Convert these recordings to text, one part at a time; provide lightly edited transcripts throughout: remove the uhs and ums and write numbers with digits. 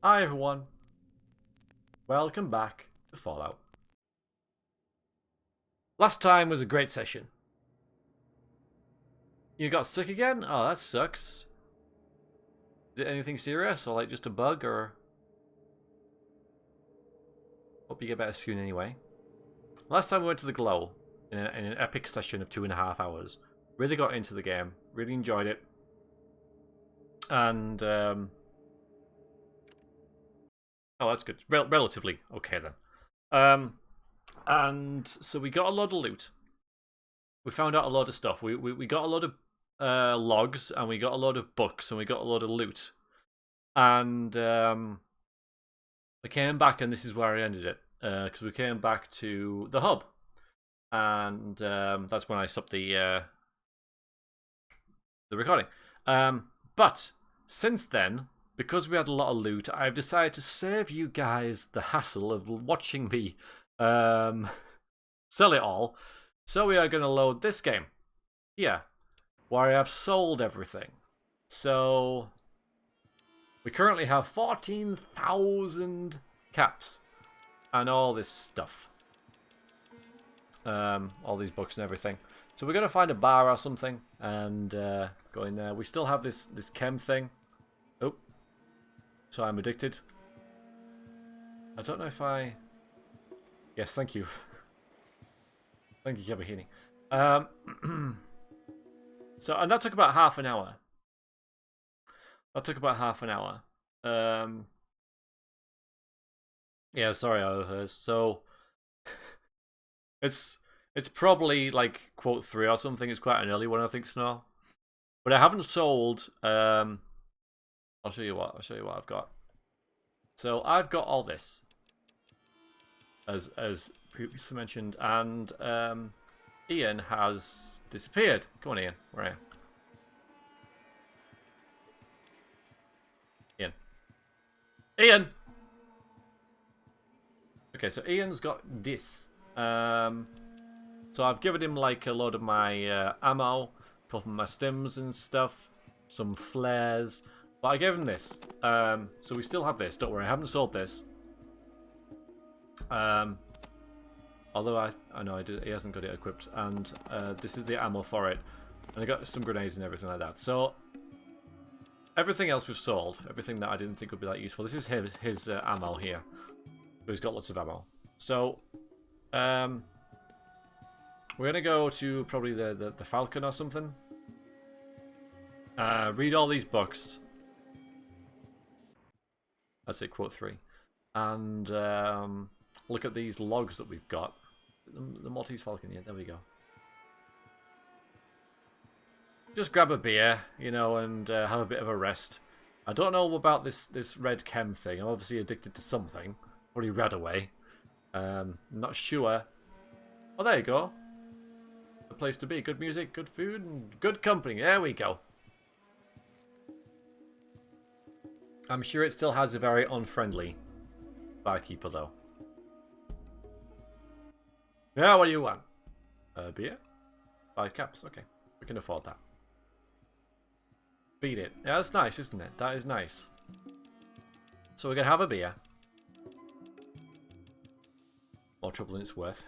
Hi everyone, welcome back to Fallout. Last time was a great session. You got sick again? Oh, that sucks. Is it anything serious or like just a bug or... Hope you get better soon anyway. Last time we went to the Glow in an epic session of 2.5 hours. Really got into the game, really enjoyed it. And, oh, that's good. Relatively okay then. And so we got a lot of loot. We found out a lot of stuff. We got a lot of logs, and we got a lot of books, and we got a lot of loot. And we came back, and this is where I ended it. Because we came back to the hub. And that's when I stopped the recording. But since then, because we had a lot of loot, I've decided to save you guys the hassle of watching me sell it all. So we are going to load this game here, where I have sold everything. So we currently have 14,000 caps and all this stuff. All these books and everything. So we're going to find a bar or something and go in there. We still have this chem thing. Oh, so I'm addicted. I don't know if I... Yes, thank you. Thank you, Kabahini. So, and that took about half an hour. Yeah, sorry, overhears. So, it's probably like quote 3 or something. It's quite an early one, I think, Snow. But I haven't sold. I'll show you what. I've got. So I've got all this, as previously mentioned, and Ian has disappeared. Come on, Ian. Where are you? Ian. Okay, so Ian's got this. So I've given him like a lot of my ammo, a couple of my stims and stuff, some flares. But I gave him this. So we still have this. Don't worry, I haven't sold this. Although I know he hasn't got it equipped, and this is the ammo for it, and I got some grenades and everything like that. So everything else we've sold, everything that I didn't think would be that useful. This is his ammo here. So he's got lots of ammo. So we're gonna go to probably the Falcon or something. Read all these books. That's it, quote 3. And look at these logs that we've got. The Maltese Falcon, yeah, there we go. Just grab a beer, you know, and have a bit of a rest. I don't know about this red chem thing. I'm obviously addicted to something. Probably red away. Not sure. Oh, there you go. The place to be. Good music, good food, and good company. There we go. I'm sure it still has a very unfriendly barkeeper, though. Yeah, what do you want? Beer? 5 caps. Okay, we can afford that. Beat it. Yeah, that's nice, isn't it? That is nice. So we're going to have a beer. More trouble than it's worth.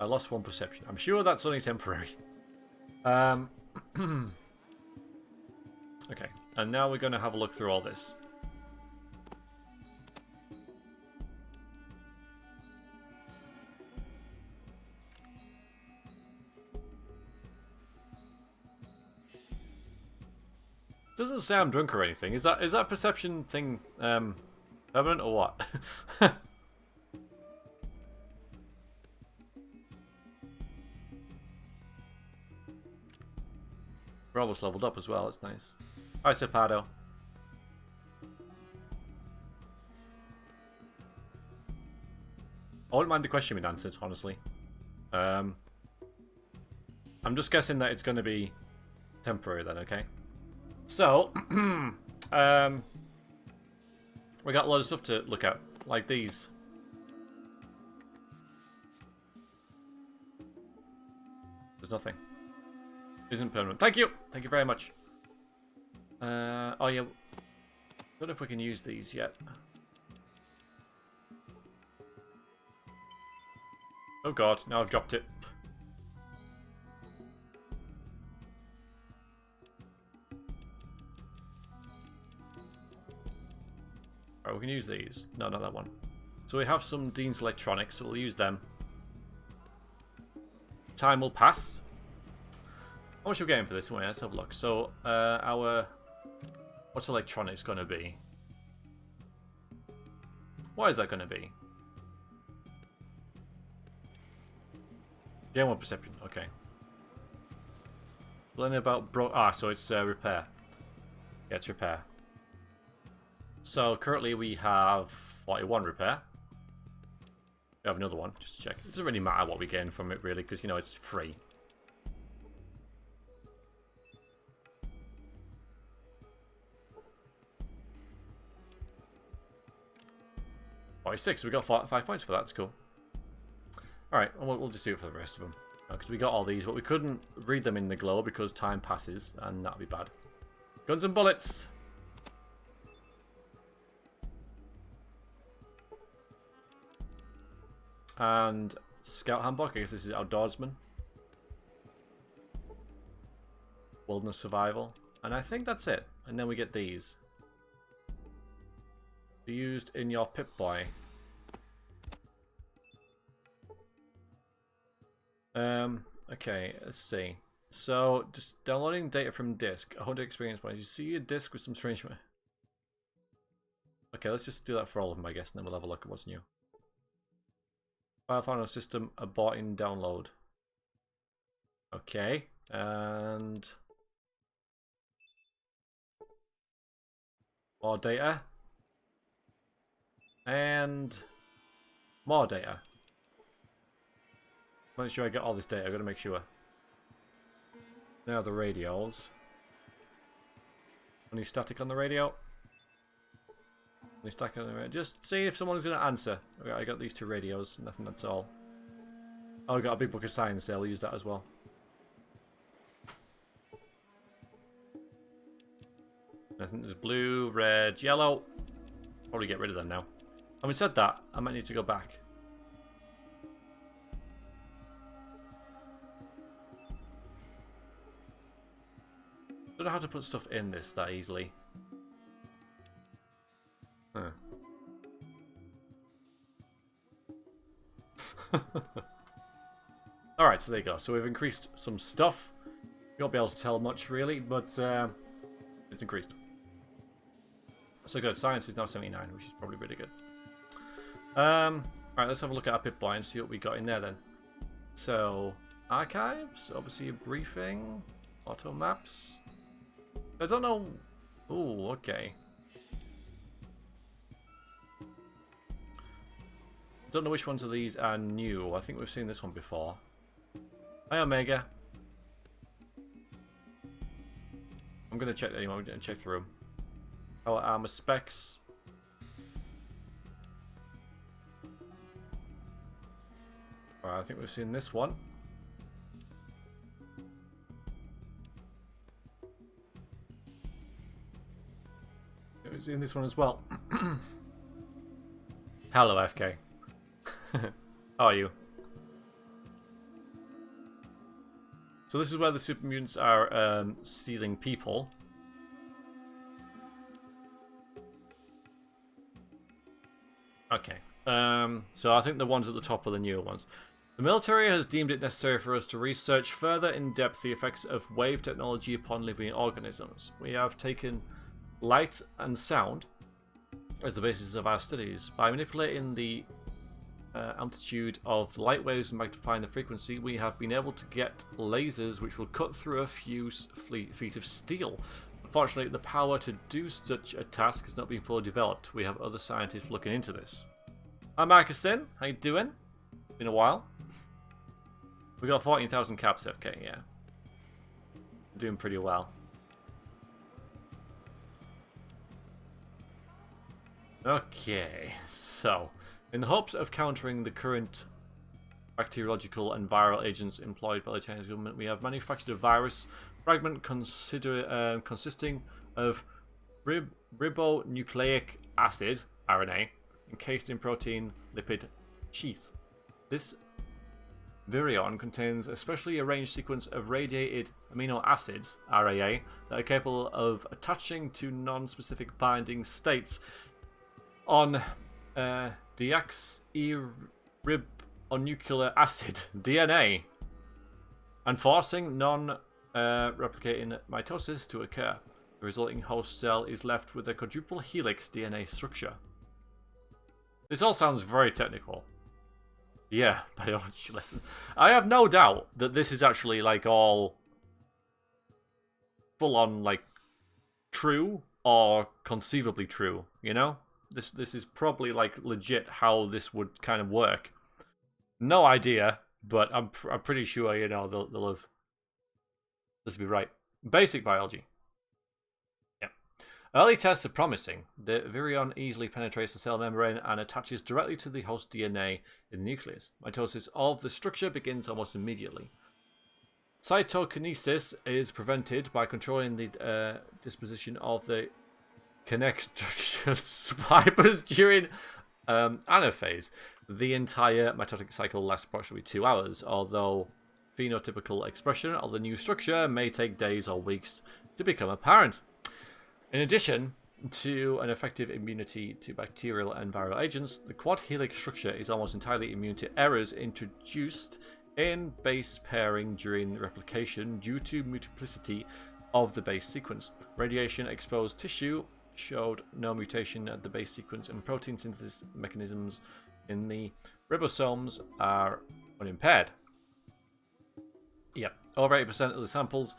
I lost 1 perception. I'm sure that's only temporary. Okay, and now we're going to have a look through all this. Doesn't say I'm drunk or anything. Is that perception thing permanent or what? We're almost leveled up as well, that's nice. Hi, Sepado. I wouldn't mind the question being answered, honestly. I'm just guessing that it's going to be temporary then, okay? So, we got a lot of stuff to look at, like these. There's nothing. Isn't permanent. Thank you! Thank you very much. Oh yeah. Don't know if we can use these yet. Oh god, now I've dropped it. Alright, we can use these. No, not that one. So we have some Dean's electronics, so we'll use them. Time will pass. How much are we getting for this one? Let's have a look. So, our... What's electronics going to be? What is that going to be? Game 1 perception. Okay. Learning about... so it's repair. Yeah, it's repair. So, currently we have 41 repair. We have another one, just to check. It doesn't really matter what we gain from it, really, because, you know, it's free. Oh, 6. We got 5 points for that. That's cool. Alright, we'll just do it for the rest of them. Because we got all these, but we couldn't read them in the glow because time passes, and that'd be bad. Guns and bullets! And Scout Handbook, I guess this is Outdoorsman. Wilderness Survival. And I think that's it. And then we get these. Used in your Pip-Boy. Okay, let's see. So, just downloading data from disk. 100 experience points. You see a disk with some strange... Okay, let's just do that for all of them, I guess, and then we'll have a look at what's new. File found on system, aborting download. Okay, and... more data. And... more data. Make sure I get all this data, I've got to make sure. Now the radios. Any static on the radio? Any static on the radio? Just see if someone's going to answer. Okay, I got these 2 radios, nothing, that's all. Oh, I got a big book of science there, I'll use that as well. I think there's blue, red, yellow. Probably get rid of them now. Having said that, I might need to go back. Don't know how to put stuff in this that easily. Huh. Alright, so there you go. So we've increased some stuff. You won't be able to tell much really, but it's increased. So good. Science is now 79, which is probably really good. Alright, let's have a look at our Pip-Boy and see what we got in there then. So, archives, obviously a briefing, auto maps. I don't know. Ooh, okay. Don't know which ones of these are new. I think we've seen this one before. Hi, Omega. I'm gonna check anyway. I'm gonna check the room. Our armor specs. Alright, I think we've seen this one. We've seen this one as well. Hello, FK. How are you? So this is where the super mutants are stealing people. Okay. So I think the ones at the top are the newer ones. The military has deemed it necessary for us to research further in depth the effects of wave technology upon living organisms. We have taken light and sound as the basis of our studies. By manipulating the amplitude of the light waves and magnifying the frequency, we have been able to get lasers which will cut through a few feet of steel. Unfortunately, the power to do such a task has not been fully developed. We have other scientists looking into this. Hi Marcusin, how you doing? Been a while. We got 14,000 caps, FK, yeah. Doing pretty well. Okay, so in the hopes of countering the current bacteriological and viral agents employed by the Chinese government. We have manufactured a virus fragment consisting of ribonucleic acid, RNA, encased in protein lipid sheath. This virion contains a specially arranged sequence of radiated amino acids, RAA, that are capable of attaching to non-specific binding states on deoxyribonucleic acid, DNA, and forcing non-replicating mitosis to occur. The resulting host cell is left with a quadruple helix DNA structure. This all sounds very technical. Yeah, biology lesson. I have no doubt that this is actually like all full on like true or conceivably true, you know? This is probably like legit how this would kind of work. No idea, but I'm pretty sure, you know, they'll have this be right. Basic biology. Early tests are promising. The virion easily penetrates the cell membrane and attaches directly to the host DNA in the nucleus. Mitosis of the structure begins almost immediately. Cytokinesis is prevented by controlling the disposition of the connector fibers during anaphase. The entire mitotic cycle lasts approximately 2 hours, although phenotypical expression of the new structure may take days or weeks to become apparent. In addition to an effective immunity to bacterial and viral agents, the quad helix structure is almost entirely immune to errors introduced in base pairing during replication due to multiplicity of the base sequence. Radiation-exposed tissue showed no mutation at the base sequence, and protein synthesis mechanisms in the ribosomes are unimpaired. Yep, over 80% of the samples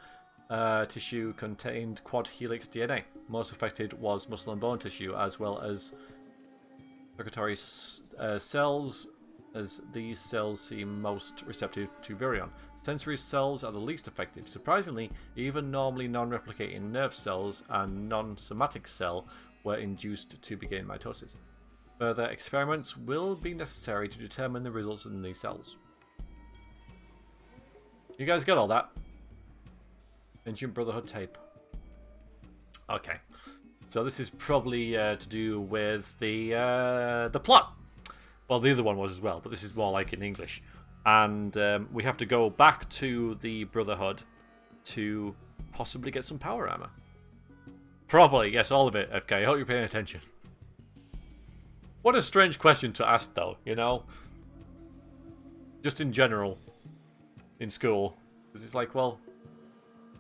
tissue contained quad helix DNA. Most affected was muscle and bone tissue, as well as circulatory cells, as these cells seem most receptive to virion. Sensory cells are the least effective. Surprisingly, even normally non-replicating nerve cells and non-somatic cell were induced to begin mitosis. Further experiments will be necessary to determine the results in these cells. You guys got all that? Ancient Brotherhood tape. Okay, so this is probably to do with the plot. Well, the other one was as well, but this is more like in English. And we have to go back to the Brotherhood to possibly get some power armor. Probably, yes, all of it. Okay, I hope you're paying attention. What a strange question to ask, though, you know? Just in general, in school. Because it's like, well,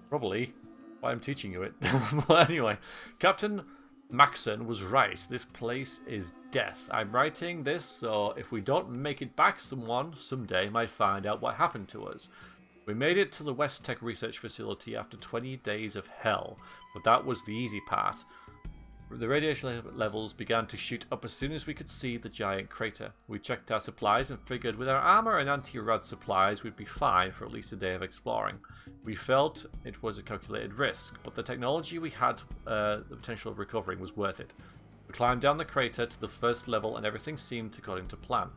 probably why I'm teaching you it. But anyway, Captain Maxon was right. This place is death. I'm writing this, so if we don't make it back, someone someday might find out what happened to us. We made it to the West Tech Research Facility after 20 days of hell, but that was the easy part. The radiation levels began to shoot up as soon as we could see the giant crater. We checked our supplies and figured with our armor and anti-rad supplies we'd be fine for at least a day of exploring. We felt it was a calculated risk, but the technology we had the potential of recovering was worth it. We climbed down the crater to the first level and everything seemed according to plan.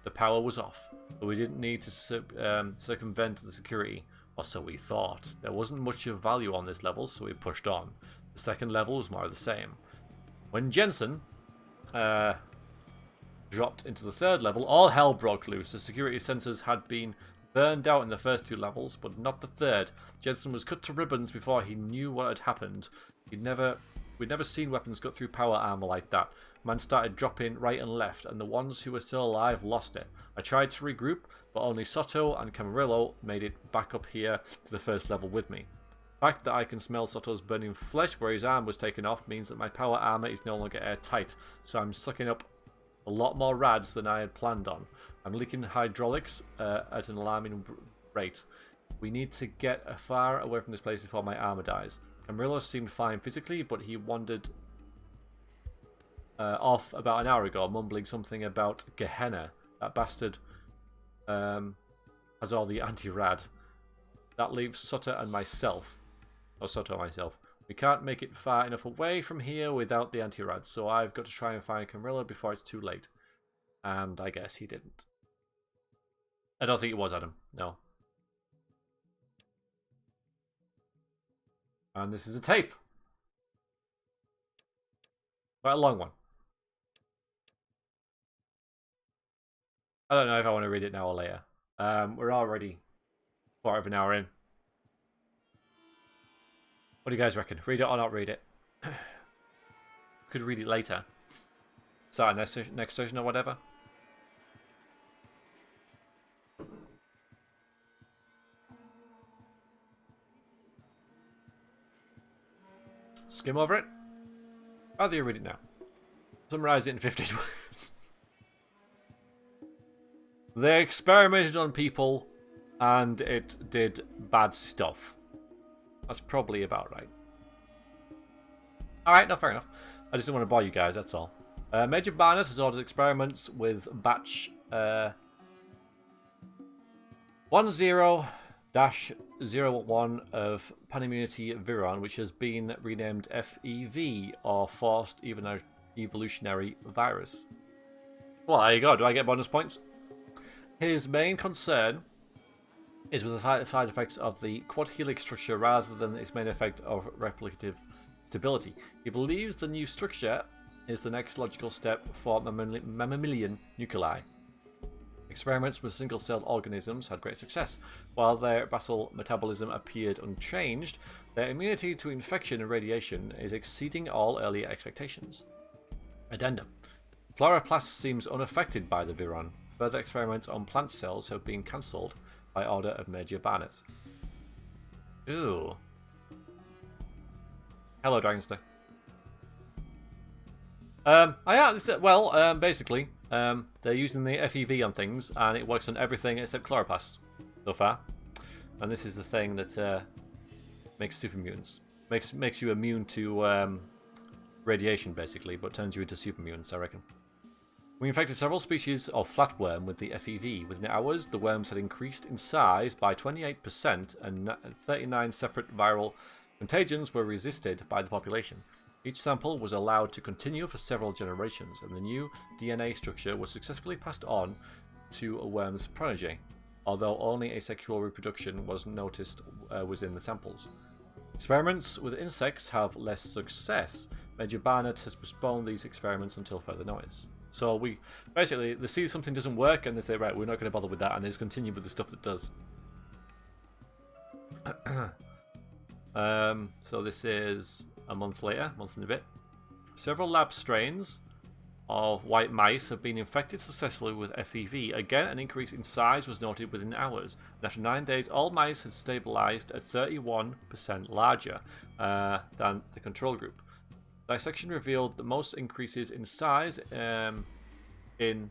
The power was off, but we didn't need to circumvent the security, or so we thought. There wasn't much of value on this level, so we pushed on. The second level was more of the same. When Jensen dropped into the third level, all hell broke loose. The security sensors had been burned out in the first 2 levels, but not the third. Jensen was cut to ribbons before he knew what had happened. We'd never seen weapons cut through power armor like that. Man started dropping right and left, and the ones who were still alive lost it. I tried to regroup, but only Soto and Camarillo made it back up here to the first level with me. The fact that I can smell Soto's burning flesh where his arm was taken off means that my power armor is no longer airtight, so I'm sucking up a lot more rads than I had planned on. I'm leaking hydraulics at an alarming rate. We need to get far away from this place before my armor dies. Camarillo seemed fine physically, but he wandered off about an hour ago, mumbling something about Gehenna. That bastard has all the anti-rad. That leaves Soto and myself. Or Soto and myself. We can't make it far enough away from here without the anti-rad, so I've got to try and find Camarillo before it's too late. And I guess he didn't. I don't think it was Adam. No. And this is a tape. Quite a long one. I don't know if I want to read it now or later. We're already a quarter of an hour in. What do you guys reckon? Read it or not read it? Could read it later. Start next session or whatever. Skim over it. How do you read it now? Summarize it in 15 words. They experimented on people and it did bad stuff. That's probably about right. Alright, no, fair enough. I just didn't want to bore you guys, that's all. Major Barnett has ordered experiments with batch 10-01 of Panimmunity Viron, which has been renamed FEV, or Forced Evolutionary Virus. Well, there you go. Do I get bonus points? His main concern is with the side effects of the quad helix structure rather than its main effect of replicative stability. He believes the new structure is the next logical step for mammalian nuclei. Experiments with single-celled organisms had great success. While their basal metabolism appeared unchanged, their immunity to infection and radiation is exceeding all earlier expectations. Addendum. Chloroplast seems unaffected by the Viron. Further experiments on plant cells have been cancelled by order of Major Barnett. Ooh. Hello, Dragonster. Basically, they're using the FEV on things, and it works on everything except chloroplast so far. And this is the thing that makes super mutants. Makes you immune to radiation, basically, but turns you into super mutants, I reckon. We infected several species of flatworm with the FEV. Within hours, the worms had increased in size by 28%, and 39 separate viral contagions were resisted by the population. Each sample was allowed to continue for several generations, and the new DNA structure was successfully passed on to a worm's progeny, although only asexual reproduction was noticed within the samples. Experiments with insects have less success. Major Barnett has postponed these experiments until further notice. So they see something doesn't work and they say, right, we're not going to bother with that, and they just continue with the stuff that does. So this is a month later, month and a bit. Several lab strains of white mice have been infected successfully with FEV. Again, an increase in size was noted within hours. And after 9 days, all mice had stabilized at 31% larger than the control group. Dissection revealed the most increases in size in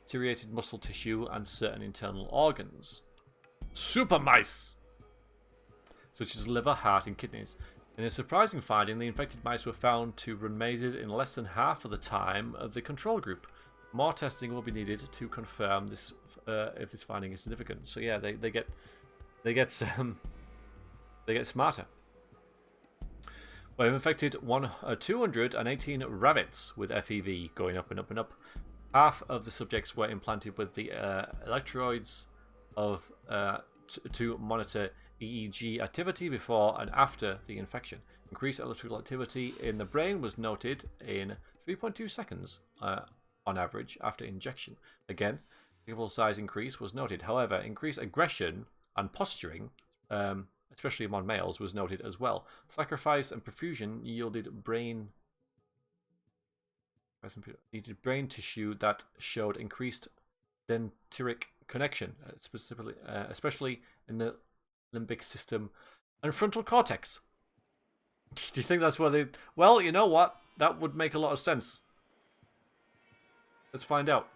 deteriorated muscle tissue and certain internal organs. Super mice! Such as liver, heart, and kidneys. In a surprising finding, the infected mice were found to run mazes in less than half of the time of the control group. More testing will be needed to confirm this if this finding is significant. So yeah, they get smarter. We've infected 218 rabbits with FEV, going up and up and up. Half of the subjects were implanted with the electrodes of to monitor EEG activity before and after the infection. Increased electrical activity in the brain was noted in 3.2 seconds on average after injection. Again, sample size increase was noted. However, increased aggression and posturing, especially among males, was noted as well. Sacrifice and perfusion yielded brain tissue that showed increased dendritic connection, especially in the limbic system and frontal cortex. Do you think that's where they... Well, you know what? That would make a lot of sense. Let's find out.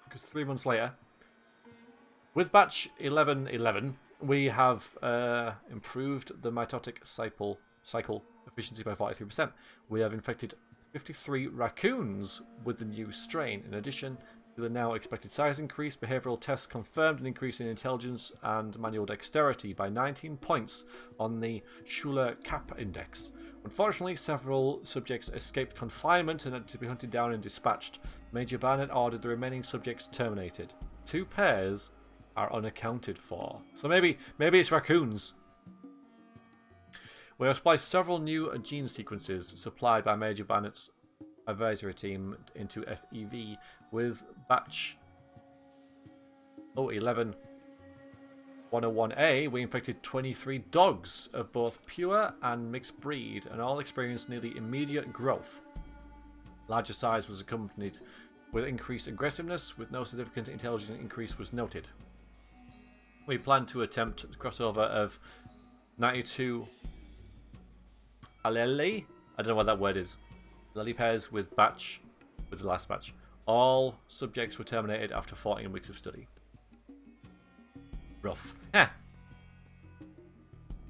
Because 3 months later, with batch 1111, we have improved the mitotic cycle efficiency by 43%. We have infected 53 raccoons with the new strain. In addition to the now expected size increase, behavioral tests confirmed an increase in intelligence and manual dexterity by 19 points on the Schuler-Cap index. Unfortunately, several subjects escaped confinement and had to be hunted down and dispatched. Major Barnett ordered the remaining subjects terminated. 2 pairs are unaccounted for. So maybe it's raccoons. We have spliced several new gene sequences supplied by Major Bennett's advisory team into FEV with batch 011 101A. We infected 23 dogs of both pure and mixed breed, and all experienced nearly immediate growth. Larger size was accompanied with increased aggressiveness, with no significant intelligence increase was noted. We plan to attempt the crossover of 92 allele. I don't know what that word is. Allele pairs with the last batch. All subjects were terminated after 14 weeks of study. Rough. Heh.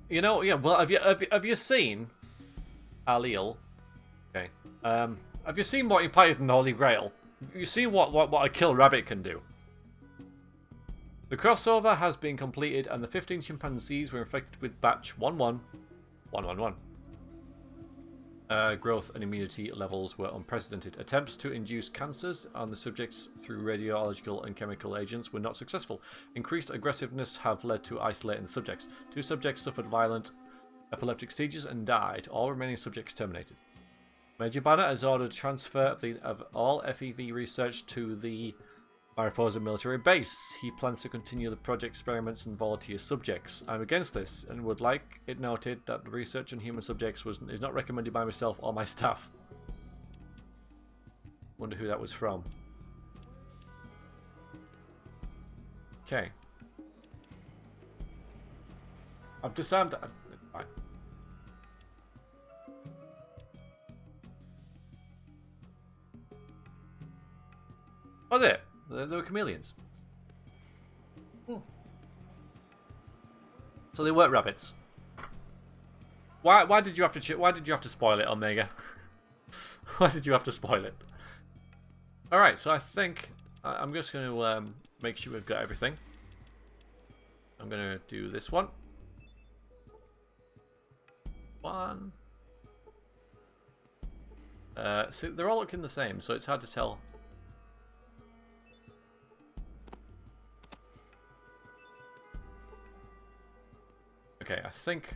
You know, yeah. Well, have you seen allele? Okay. Have you seen Monty Python the Holy Grail? You see what a kill rabbit can do. The crossover has been completed, and the 15 chimpanzees were infected with batch 11111. Growth and immunity levels were unprecedented. Attempts to induce cancers on the subjects through radiological and chemical agents were not successful. Increased aggressiveness have led to isolating the subjects. 2 subjects suffered violent epileptic seizures and died. All remaining subjects terminated. Major Banner has ordered transfer of all FEV research to the Mariposa military base. He plans to continue the project experiments on volunteer subjects. I'm against this and would like it noted that the research on human subjects is not recommended by myself or my staff. Wonder who that was from. Okay. I've disarmed... Fine. Was it? They were chameleons. So they weren't rabbits. Why did you have to spoil it, Omega? Why did you have to spoil it? All right, so I think I'm just going to make sure we've got everything. I'm going to do this one. See, they're all looking the same, so it's hard to tell. Okay, I think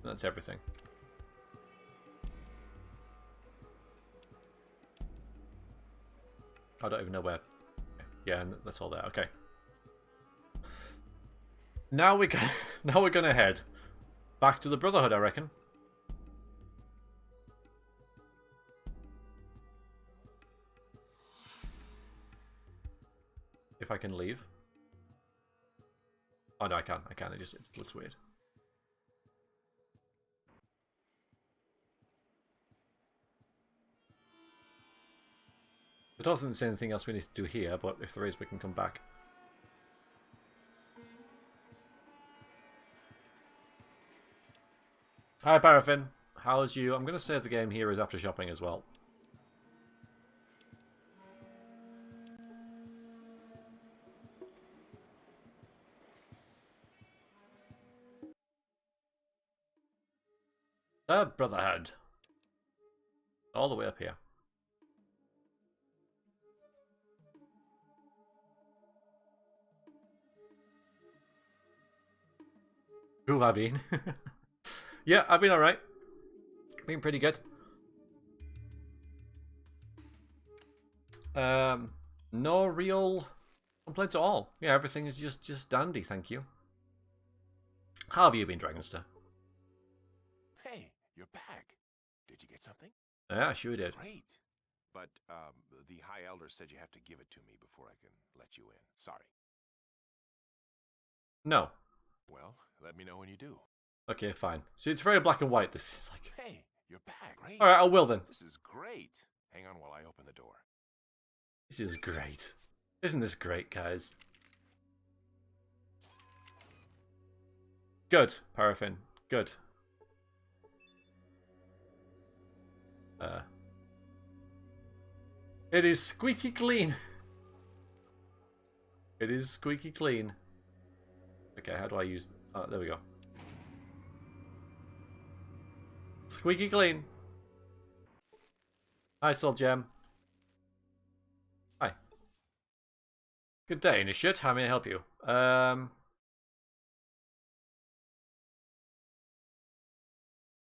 that's everything. I don't even know where. Yeah, that's all there. Okay. Now we're gonna head back to the Brotherhood, I reckon. If I can leave. Oh no, I can. It looks weird. I don't think there's anything else we need to do here, but if there is, we can come back. Hi, Paraffin. How's you? I'm going to save the game here as after shopping as well. The Brotherhood. All the way up here. Who have I been? Yeah, I've been alright. Been pretty good. No real complaints at all. Yeah, everything is just dandy, thank you. How have you been, Dragonster? Hey, you're back. Did you get something? Yeah, sure did. Great. But the High Elder said you have to give it to me before I can let you in. Sorry. No. Well, let me know when you do. Okay, fine. See, it's very black and white. This is like... Hey, you're back. Great. Alright, I will then. This is great. Hang on while I open the door. This is great. Isn't this great, guys? Good, Paraffin. Good. It is squeaky clean. It is squeaky clean. Okay, how do I use... Oh, there we go. Squeaky clean. Hi, Soul Gem. Hi. Good day, Initiate. How may I help you?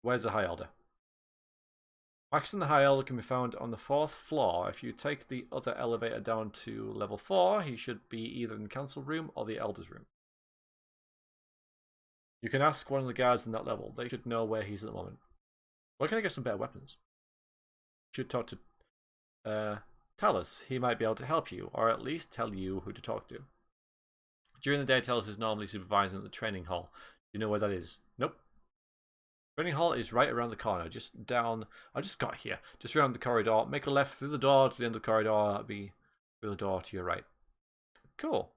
Where's the High Elder? Max and the High Elder can be found on the 4th floor. If you take the other elevator down to level 4, he should be either in the council room or the Elder's room. You can ask one of the guards in that level. They should know where he's at the moment. Where can I get some better weapons? Should talk to Talus. He might be able to help you, or at least tell you who to talk to. During the day, Talus is normally supervising at the training hall. Do you know where that is? Nope. Training hall is right around the corner, just down. I just got here. Just around the corridor. Make a left through the door to the end of the corridor. That'll be through the door to your right. Cool.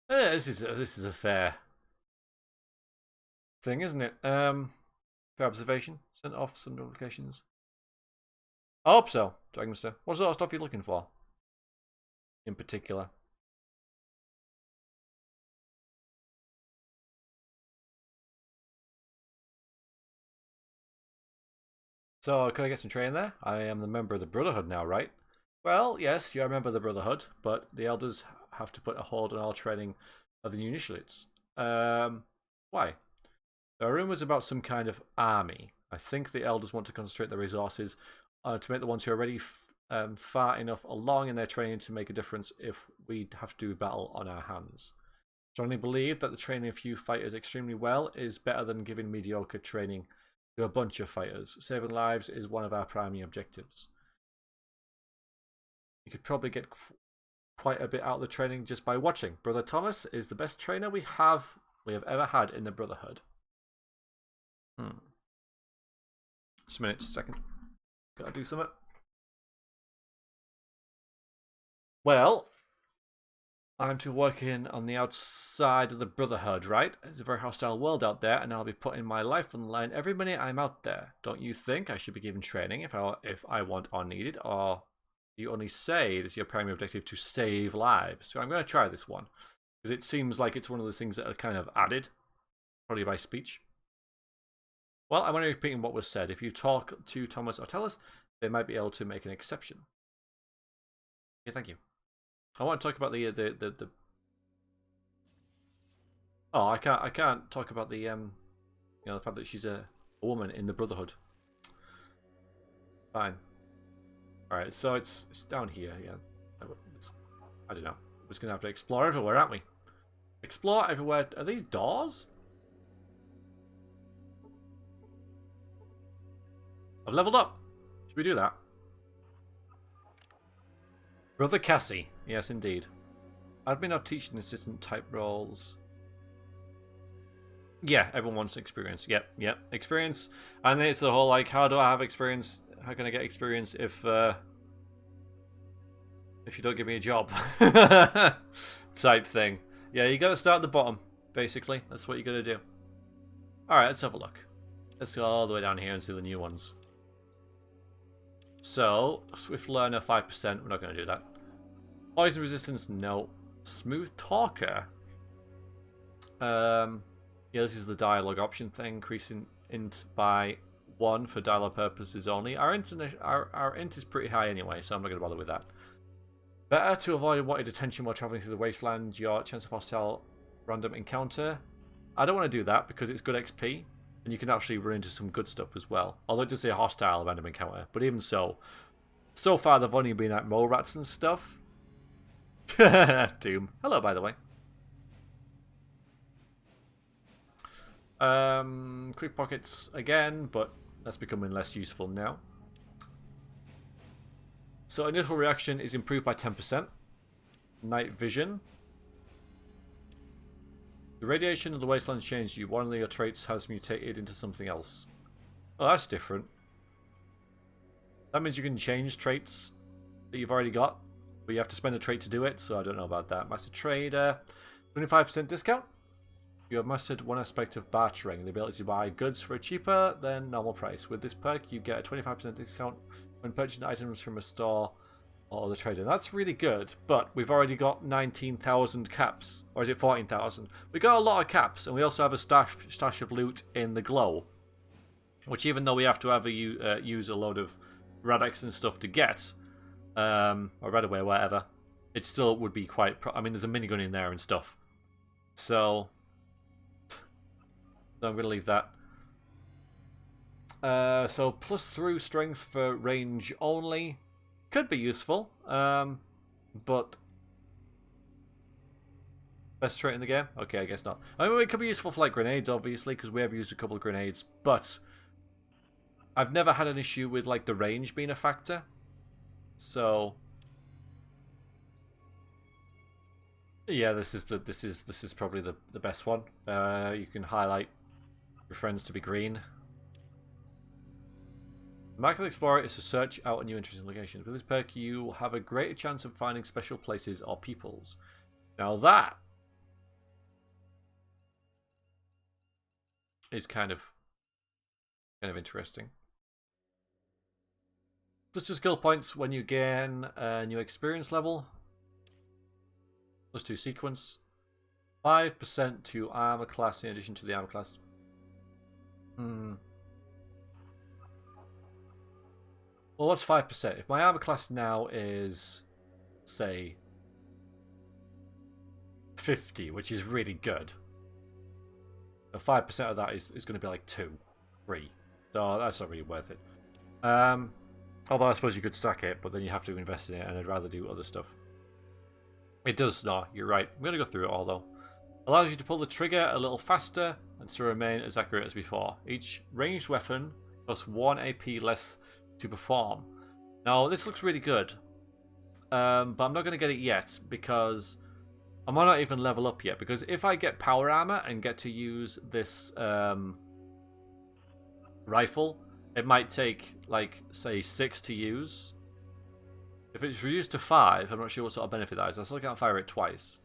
This is a fair thing, isn't it? Fair observation. Sent off some notifications. I hope so, Dragonster. What sort of stuff are you looking for? In particular. So, can I get some training there? I am the member of the Brotherhood now, right? Well, yes, you're a member of the Brotherhood, but the Elders have to put a hold on all training of the new initiates. Why? There are rumours about some kind of army. I think the Elders want to concentrate their resources to make the ones who are already far enough along in their training to make a difference if we have to do battle on our hands. Strongly believe that the training a few fighters extremely well is better than giving mediocre training to a bunch of fighters. Saving lives is one of our primary objectives. You could probably get quite a bit out of the training just by watching. Brother Thomas is the best trainer we have ever had in the Brotherhood. Just a minute, just a second. Gotta do something. Well, I'm to work in on the outside of the Brotherhood, right? It's a very hostile world out there, and I'll be putting my life on the line every minute I'm out there. Don't you think I should be given training if I want or need it, or do you only say it is your primary objective to save lives? So I'm going to try this one, because it seems like it's one of those things that are kind of added, probably by speech. Well, I'm only repeating what was said. If you talk to Thomas or Tellus, they might be able to make an exception. Okay, thank you. I want to talk about the. Oh, I can't talk about the the fact that she's a woman in the Brotherhood. Fine. All right, so it's down here. Yeah, I don't know. We're just gonna have to explore everywhere, aren't we? Explore everywhere. Are these doors? I've leveled up. Should we do that? Brother Cassie. Yes, indeed. Admin or teaching assistant type roles. Yeah, everyone wants experience. Yep. Experience. And it's the whole, like, how do I have experience? How can I get experience if you don't give me a job? Type thing. Yeah, you gotta start at the bottom, basically. That's what you gotta do. Alright, let's have a look. Let's go all the way down here and see the new ones. So, Swift Learner 5%, we're not going to do that. Poison Resistance, no. Smooth Talker. Yeah, this is the dialogue option thing, increasing int by 1 for dialogue purposes only. Our int is pretty high anyway, so I'm not going to bother with that. Better to avoid wanted attention while traveling through the wasteland, your chance of hostile random encounter. I don't want to do that because it's good XP. And you can actually run into some good stuff as well. Although it does say a hostile random encounter. But even so far they've only been like mole rats and stuff. Doom. Hello, by the way. Quick pockets again, but that's becoming less useful now. So initial reaction is improved by 10%. Night vision. The radiation of the wasteland changed you. One of your traits has mutated into something else. Oh, that's different. That means you can change traits that you've already got, but you have to spend a trait to do it, so I don't know about that. Master Trader, 25% discount. You have mastered one aspect of bartering, the ability to buy goods for a cheaper than normal price. With this perk, you get a 25% discount when purchasing items from a store or the trader. That's really good, but we've already got 19,000 caps. Or is it 14,000? We got a lot of caps, and we also have a stash of loot in the glow. Which, even though we have to use a load of Radix and stuff to get, or Radaway, whatever, it still would be quite. I mean, there's a minigun in there and stuff, so I'm gonna leave that. So plus through strength for range only could be useful, but best trait in the game? Okay, I guess not. I mean, it could be useful for like grenades, obviously, because we have used a couple of grenades, but I've never had an issue with like the range being a factor. So yeah, this is probably the best one. You can highlight your friends to be green. The mark of the explorer is to search out a new interesting location. With this perk, you have a greater chance of finding special places or peoples. Now that is kind of interesting. Plus 2 skill points when you gain a new experience level. Plus 2 sequence. 5% to armor class in addition to the armor class. Well, what's 5%? If my armor class now is, say, 50, which is really good, 5% of that is going to be like 2, 3. So that's not really worth it. Although I suppose you could stack it, but then you have to invest in it, and I'd rather do other stuff. It does, no, you're right. I'm going to go through it all, though. Allows you to pull the trigger a little faster and to remain as accurate as before. Each ranged weapon costs 1 AP less to perform. Now, this looks really good, but I'm not going to get it yet because I might not even level up yet. Because if I get power armor and get to use this rifle, it might take, like, say, 6 to use. If it's reduced to 5, I'm not sure what sort of benefit that is. I still can't fire it twice.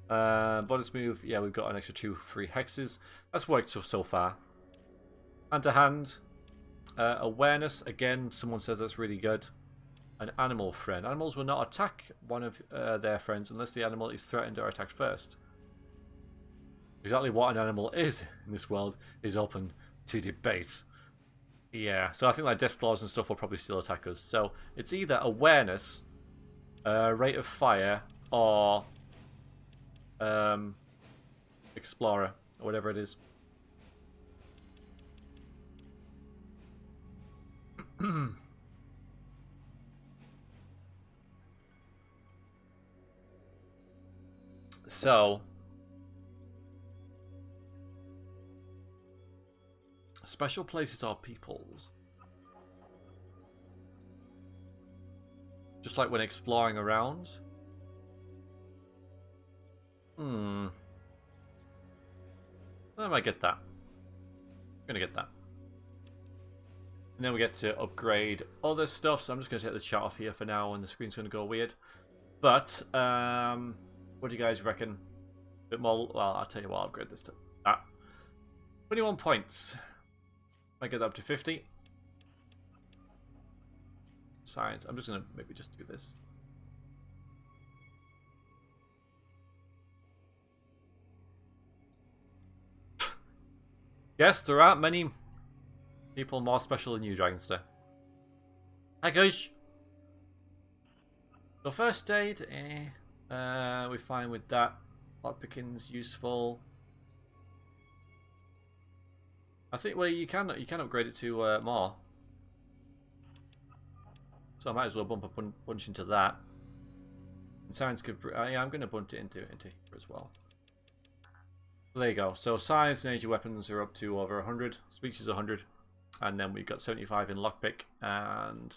Bonus move, yeah, we've got an extra 2 free hexes. That's worked so far. Hand to hand. Awareness, again, someone says that's really good. An animal friend. Animals will not attack one of their friends unless the animal is threatened or attacked first. Exactly what an animal is in this world is open to debate. Yeah, so I think like death claws and stuff will probably still attack us. So it's either awareness, rate of fire, or explorer, or whatever it is. So special places are peoples. Just like when exploring around. I might get that. I'm gonna get that. And then we get to upgrade other stuff, so I'm just gonna take the chat off here for now and the screen's gonna go weird. But what do you guys reckon? A bit more, well, I'll tell you what, I'll upgrade this to that. 21 points. Might get that up to 50. Science. I'm just gonna maybe just do this. Yes, there aren't many people more special than you, Dragonster. Hi guys. So first aid, we're fine with that. Lockpicking's useful. I think well you can upgrade it to more. So I might as well bump a bunch into that. And science could yeah, I'm gonna bump it into here as well. So there you go. So science and energy weapons are up to over 100. Speech is 100. And then we've got 75 in lockpick, and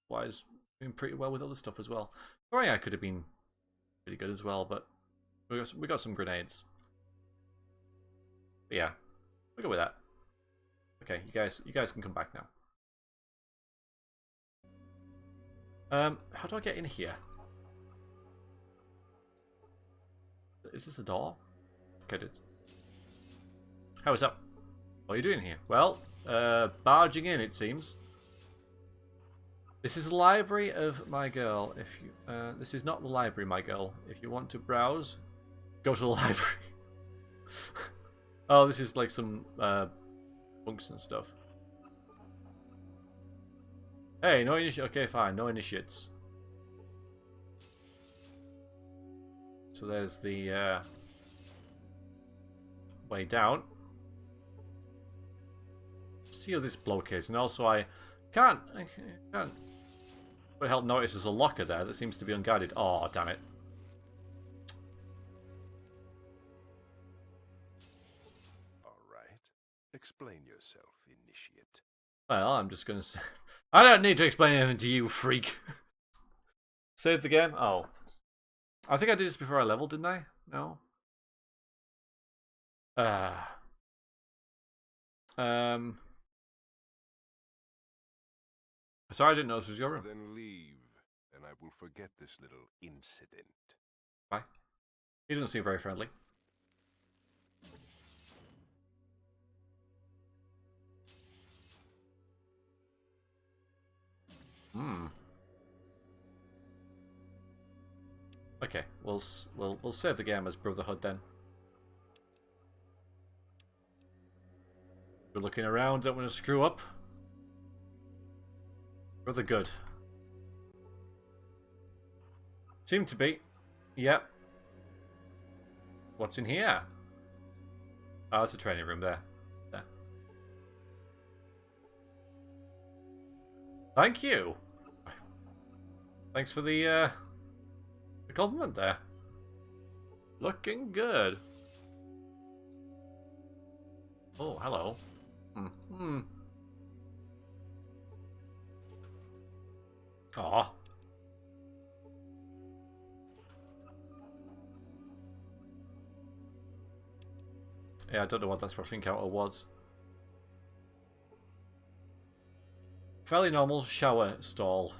wise doing pretty well with other stuff as well. Sorry, I could have been pretty good as well, but we got some grenades. But yeah, we'll go with that. Okay, you guys can come back now. How do I get in here? Is this a door? Okay, it is. How is that? What are you doing here? Well, barging in, it seems. This is the library of my girl. If you, this is not the library, my girl. If you want to browse, go to the library. Oh, this is like some bunks and stuff. Hey, no initiate. Okay, fine. No initiates. So there's the way down. See how this bloke is, and also I can't but help notice there's a locker there that seems to be unguarded. Oh, damn it. All right. Explain yourself, initiate. Well, I'm just gonna say I don't need to explain anything to you, freak. Save the game? Oh. I think I did this before I leveled, didn't I? No? Sorry, I didn't know this was your room. Then leave, and I will forget this little incident. Bye. He doesn't seem very friendly. Okay, we'll save the game as Brotherhood then. We're looking around, don't want to screw up. Brother good. Seem to be. Yep. What's in here? Oh, that's a training room there. There. Thank you. Thanks for the compliment there. Looking good. Oh, hello. Aw. Yeah, I don't know what that special encounter was. Fairly normal shower stall.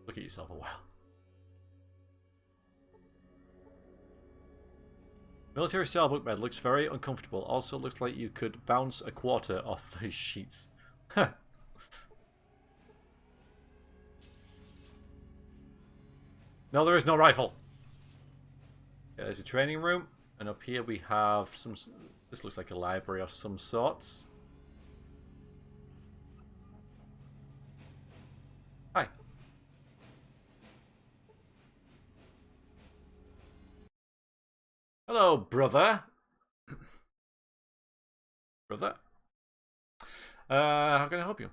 Look at yourself a while. Military style bunk bed looks very uncomfortable. Also looks like you could bounce a quarter off those sheets. No, there is no rifle. Yeah, there's a training room, and up here we have some. This looks like a library of some sorts. Hi. Hello, brother. Brother. How can I help you?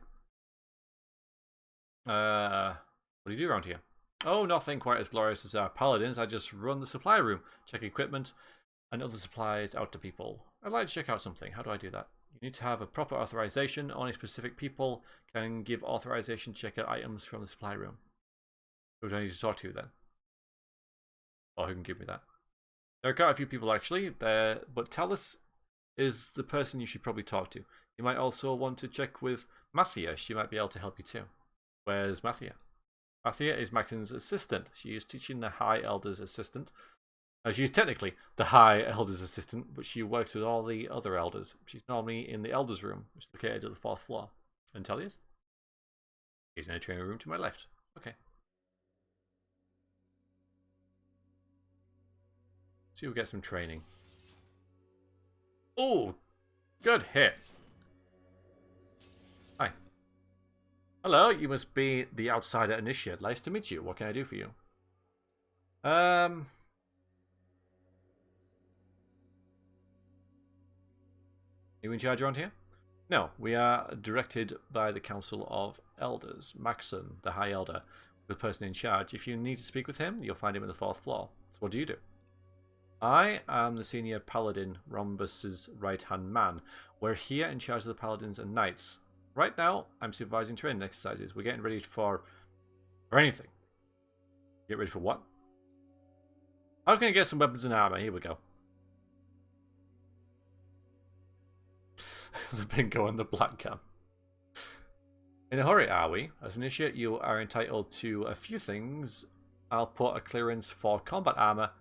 What do you do around here? Oh, nothing quite as glorious as our paladins. I just run the supply room, check equipment and other supplies out to people. I'd like to check out something. How do I do that? You need to have a proper authorization. Only specific people can give authorization to check out items from the supply room. Who do I need to talk to then? Or who can give me that? There are quite a few people actually there, but Talus is the person you should probably talk to. You might also want to check with Mathia. She might be able to help you too. Where's Mathia? Mathia is Maxon's assistant. She is teaching the High Elder's assistant. She is technically the High Elder's assistant, but she works with all the other elders. She's normally in the Elder's room, which is located at the 4th floor. And Tellius? He's in a training room to my left. Okay. See, we'll get some training. Oh, good hit. Hi. Hello, you must be the outsider initiate. Nice to meet you. What can I do for you? You in charge around here? No, we are directed by the Council of Elders. Maxon, the High Elder, the person in charge. If you need to speak with him, you'll find him on the 4th floor. So what do you do? I am the senior paladin, Rhombus's right-hand man. We're here in charge of the paladins and knights. Right now, I'm supervising training exercises. We're getting ready for anything. Get ready for what? How can I get some weapons and armor? Here we go. The bingo and the black cam. In a hurry, are we? As an initiate, you are entitled to a few things. I'll put a clearance for combat armor.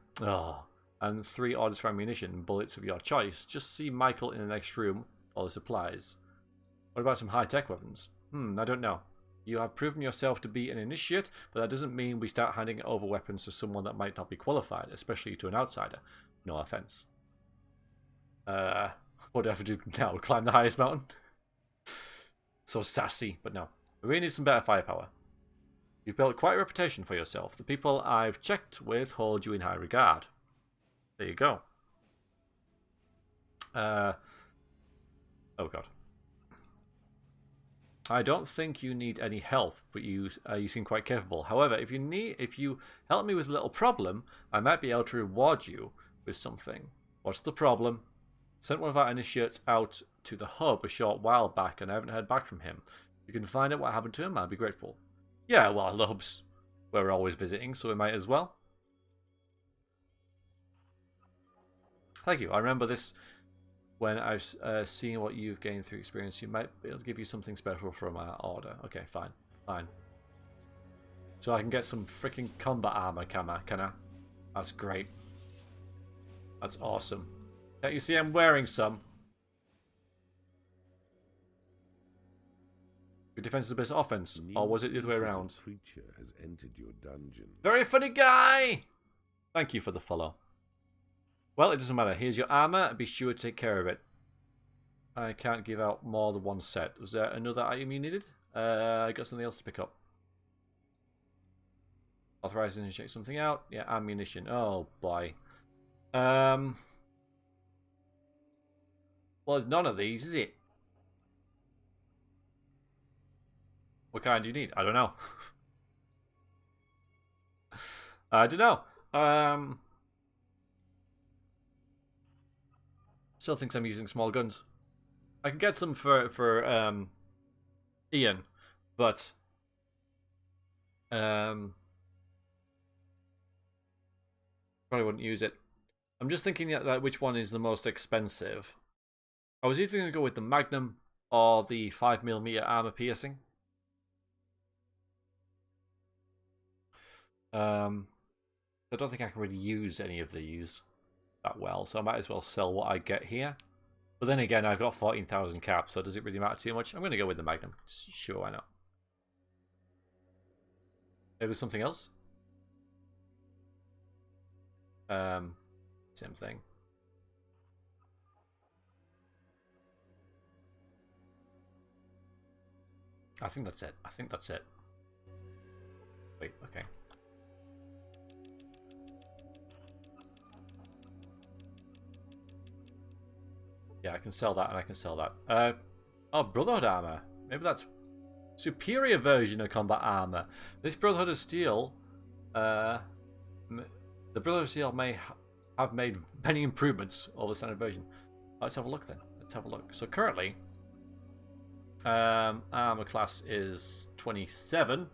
And 3 orders for ammunition and bullets of your choice. Just see Michael in the next room for the supplies. What about some high-tech weapons? I don't know. You have proven yourself to be an initiate, but that doesn't mean we start handing over weapons to someone that might not be qualified, especially to an outsider. No offense. What do I have to do now? Climb the highest mountain? So sassy, but no. We really need some better firepower. You've built quite a reputation for yourself. The people I've checked with hold you in high regard. There you go. Oh god. I don't think you need any help, but you seem quite capable. However, if you help me with a little problem, I might be able to reward you with something. What's the problem? Sent one of our initiates out to the hub a short while back, and I haven't heard back from him. If you can find out what happened to him, I'd be grateful. Yeah, well, the hub's where we're always visiting, so we might as well. Thank you. I remember this. When I've seen what you've gained through experience, you might be able to give you something special from our order. Okay, fine. Fine. So I can get some freaking combat armor, can I? That's great. That's awesome. Can't you see I'm wearing some? Your defense is the best offense, or was it the other way around? Creature has entered your dungeon. Very funny guy! Thank you for the follow. Well, it doesn't matter. Here's your armor. Be sure to take care of it. I can't give out more than one set. Was there another item you needed? I got something else to pick up. Authorizing to check something out. Yeah, ammunition. Oh, boy. Well, there's none of these, is it? What kind do you need? I don't know. I don't know. Still thinks I'm using small guns. I can get some for Ian, but probably wouldn't use it. I'm just thinking that which one is the most expensive. I was either going to go with the Magnum or the 5mm armor piercing. I don't think I can really use any of these that well, so I might as well sell what I get here. But then again, I've got 14,000 caps, so does it really matter too much? I'm going to go with the Magnum. Sure, why not? Maybe something else? Same thing. I think that's it. I think that's it. Wait, okay. Yeah, I can sell that and I can sell that. Oh, Brotherhood armor. Maybe that's superior version of combat armor. This Brotherhood of Steel, the Brotherhood of Steel may have made many improvements over the standard version. Let's have a look then. Let's have a look. So currently, armor class is 27,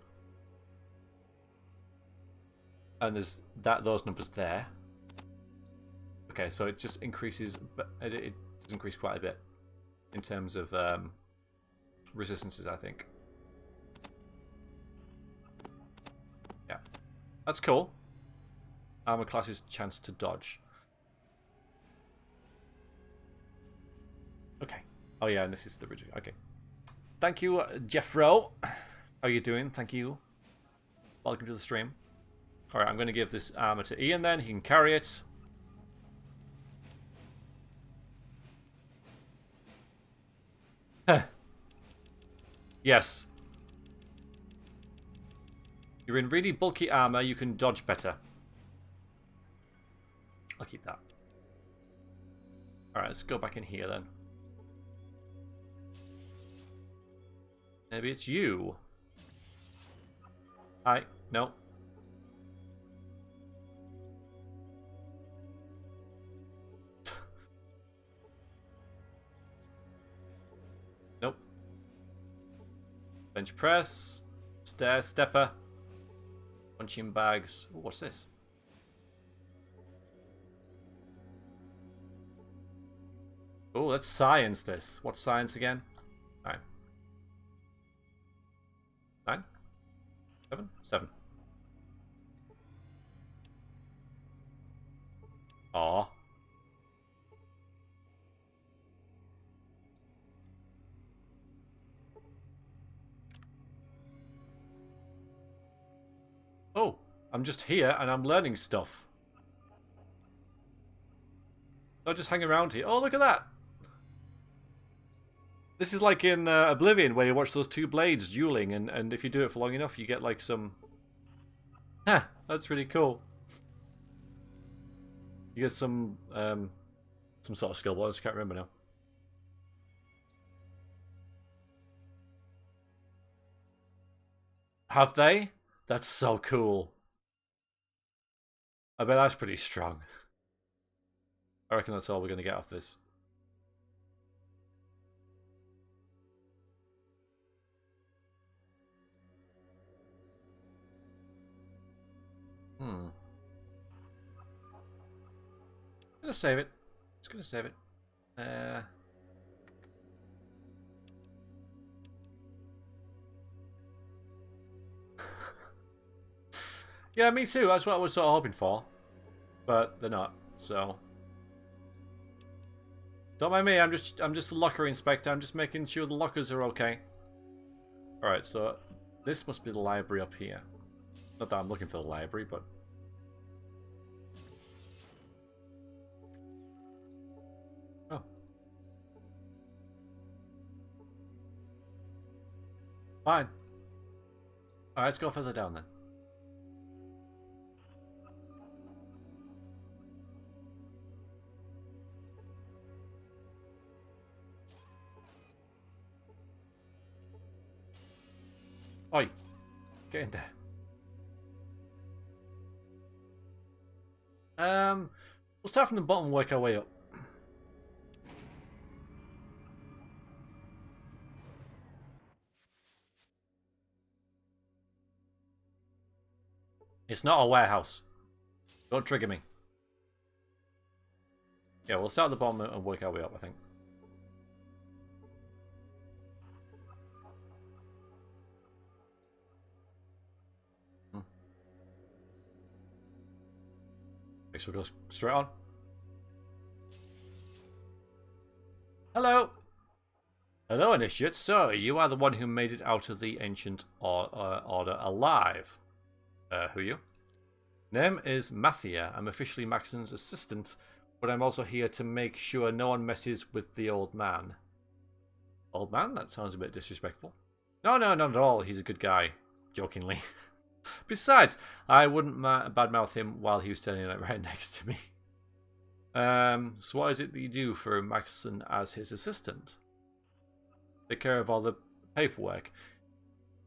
and there's those numbers there. Okay, so it just increases, but it does increase quite a bit in terms of resistances, I think. Yeah, that's cool. Armor class's chance to dodge. Okay. Oh yeah, and this is the original. Okay. Thank you, Jeffro. How are you doing? Thank you. Welcome to the stream. All right, I'm going to give this armor to Ian. Then he can carry it. Yes. You're in really bulky armor, you can dodge better. I'll keep that. Alright, let's go back in here then. Maybe it's you. Hi. No. Nope. Bench press. Stair stepper. Punching bags. Ooh, what's this? Oh, let's science this. What's science again? 9. 9? 7? 7. Aw. Oh, I'm just here and I'm learning stuff. I'll just hang around here. Oh, look at that. This is like in Oblivion, where you watch those two blades dueling, and if you do it for long enough, you get like some... Huh, that's really cool. You get some sort of skill bonus, I can't remember now. Have they? That's so cool. I bet that's pretty strong. I reckon that's all we're going to get off this. I'm gonna save it. Just gonna save it. Yeah, me too. That's what I was sort of hoping for, but they're not. So don't mind me. I'm just the locker inspector. I'm just making sure the lockers are okay. All right. So this must be the library up here. Not that I'm looking for the library, but. Oh. Fine. Alright, let's go further down then. Oi! Get in there. We'll start from the bottom and work our way up. It's not a warehouse. Don't trigger me. Yeah, we'll start at the bottom and work our way up, I think. Okay, so we'll go straight on. Hello! Hello, Initiate. So, you are the one who made it out of the Ancient Order alive. Who are you? Name is Mathia. I'm officially Maxon's assistant, but I'm also here to make sure no one messes with the old man. Old man? That sounds a bit disrespectful. No, not at all. He's a good guy. Jokingly. Besides, I wouldn't badmouth him while he was standing right next to me. So what is it that you do for Maxon as his assistant? Take care of all the paperwork.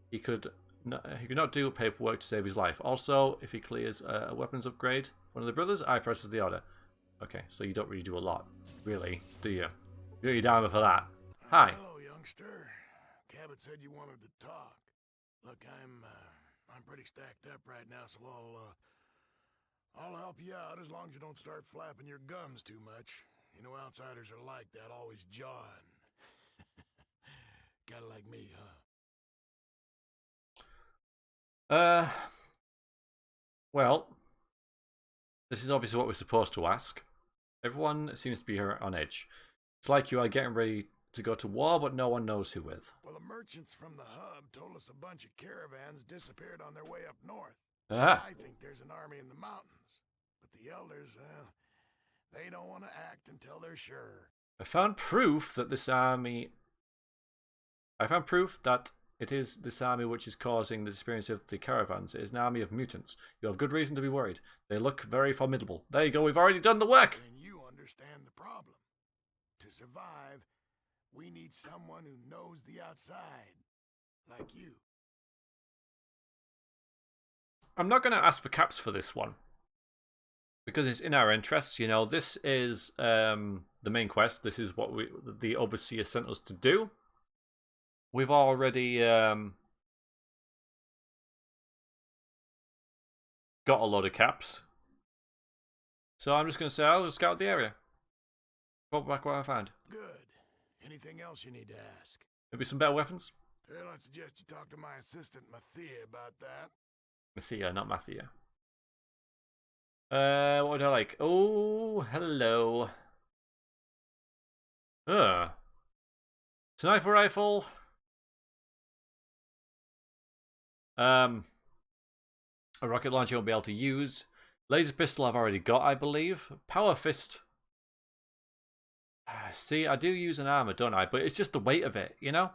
He could not do paperwork to save his life. Also, if he clears a weapons upgrade, one of the brothers, I presses the order. Okay, so you don't really do a lot, really, do you? You're down for that. Hi. Hello, youngster. Cabot said you wanted to talk. Look, I'm pretty stacked up right now, so I'll help you out as long as you don't start flapping your gums too much. You know, outsiders are like that, always jawing. Kinda like me, huh? Well, this is obviously what we're supposed to ask. Everyone seems to be on edge. It's like you are getting ready to go to war, but no one knows who with. Well, the merchants from the hub told us a bunch of caravans disappeared on their way up north. Ah. I think there's an army in the mountains, but the elders, they don't want to act until they're sure. I found proof that it is this army which is causing the disappearance of the caravans. It is an army of mutants. You have good reason to be worried. They look very formidable. There you go, we've already done the work! And you understand the problem. To survive, we need someone who knows the outside. Like you. I'm not going to ask for caps for this one. Because it's in our interests, you know. This is the main quest. This is what the Overseer sent us to do. We've already got a lot of caps. So I'm just going to say I'll scout the area. Report back what I found. Good. Anything else you need to ask? Maybe some better weapons? Well, I suggest you talk to my assistant, Mathia, about that. Mathia, not Mathia. What would I like? Oh, hello. Sniper rifle. A rocket launcher won't be able to use. Laser pistol I've already got, I believe. Power fist. See, I do use an armor, don't I? But it's just the weight of it, you know?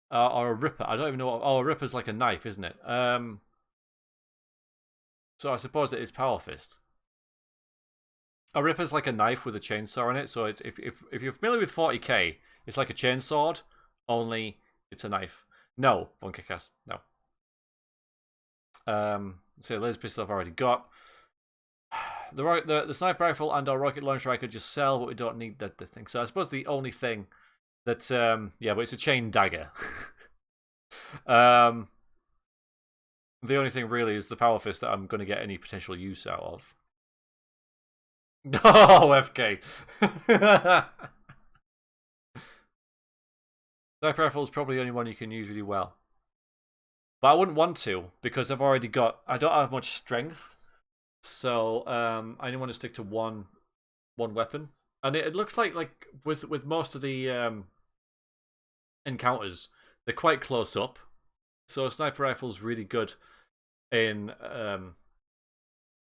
Or a ripper. I don't even know what... Oh, a ripper's like a knife, isn't it? So I suppose it is power fist. A ripper's like a knife with a chainsaw in it. So it's if you're familiar with 40k, it's like a chainsaw, only it's a knife. No, Von Kickass, no. So laser pistol I've already got. The sniper rifle and our rocket launcher I could just sell, but we don't need the thing. So I suppose the only thing that yeah, but it's a chain dagger. The only thing really is the power fist that I'm going to get any potential use out of. Oh, FK. Sniper rifle is probably the only one you can use really well. But I wouldn't want to, because I've already got... I don't have much strength. So I only want to stick to one weapon. And it looks like with most of the encounters, they're quite close up. So a sniper rifle's really good in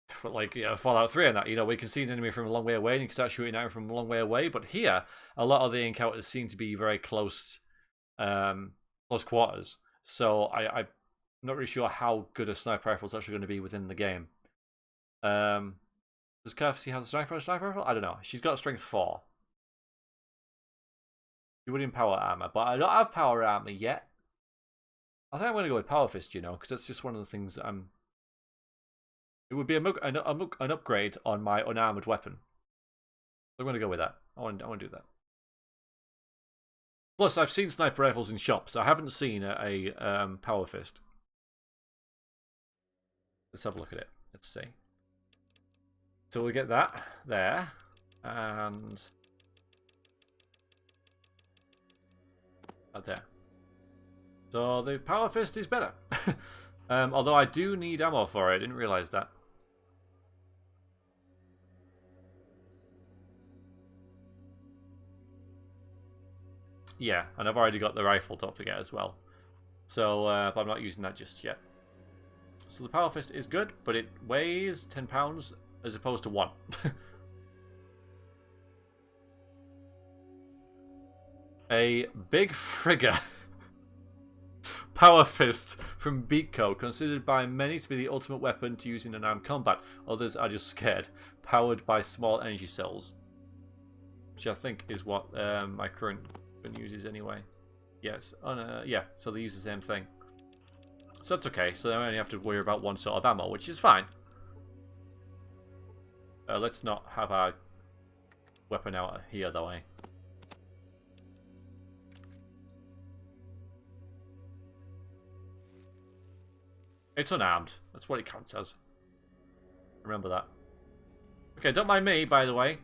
for like Fallout 3 and that. You know, we can see an enemy from a long way away and you can start shooting at him from a long way away. But here, a lot of the encounters seem to be very close quarters. So I'm not really sure how good a sniper rifle is actually going to be within the game. Does Cassie have a sniper rifle? I don't know. She's got strength 4. She would in power armor, but I don't have power armor yet. I think I'm going to go with power fist, you know, because that's just one of the things that it would be an upgrade on my unarmored weapon. So I'm going to go with that. I want to do that. Plus, I've seen sniper rifles in shops. I haven't seen a power fist. Let's have a look at it. Let's see. So we get that there, and right there. So the power fist is better. Although I do need ammo for it. I didn't realise that. Yeah, and I've already got the rifle, don't forget, as well. So, but I'm not using that just yet. So the power fist is good, but it weighs 10 pounds as opposed to 1. A big frigger. Power fist from Beatco, considered by many to be the ultimate weapon to use in unarmed combat. Others are just scared. Powered by small energy cells. Which I think is what my current one uses anyway. Yes, yeah, so they use the same thing. So that's okay, so I only have to worry about one sort of ammo, which is fine. Let's not have our weapon out here, though, eh? It's unarmed. That's what it counts as. Remember that. Okay, don't mind me, by the way.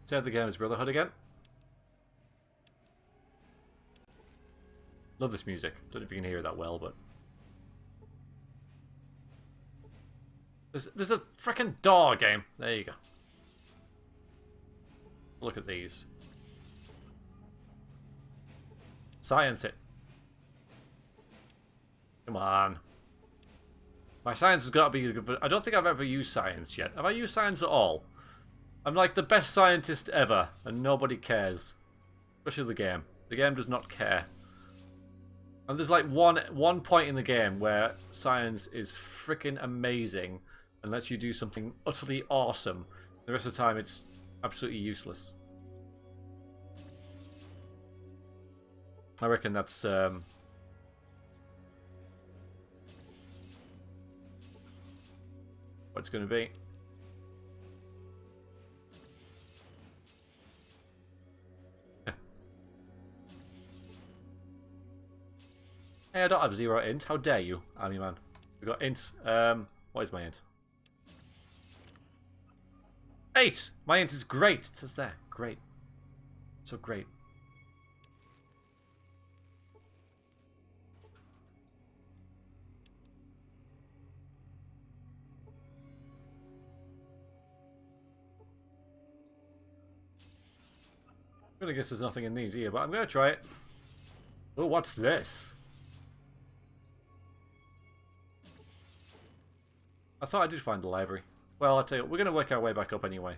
Save the game as Brotherhood again. Love this music. Don't know if you can hear it that well, but... There's a frickin' door game. There you go. Look at these. Science it. Come on. My science has got to be good, but I don't think I've ever used science yet. Have I used science at all? I'm like the best scientist ever, and nobody cares. Especially the game. The game does not care. And there's like one point in the game where science is freaking amazing and lets you do something utterly awesome. The rest of the time it's absolutely useless. I reckon that's what it's going to be. Hey, I don't have 0 int. How dare you, army man? We got int. What is my int? 8! My int is great. It says there. Great. So great. I'm gonna guess there's nothing in these here, but I'm gonna try it. Oh, what's this? I thought I did find the library. Well, I'll tell you, we're going to work our way back up anyway.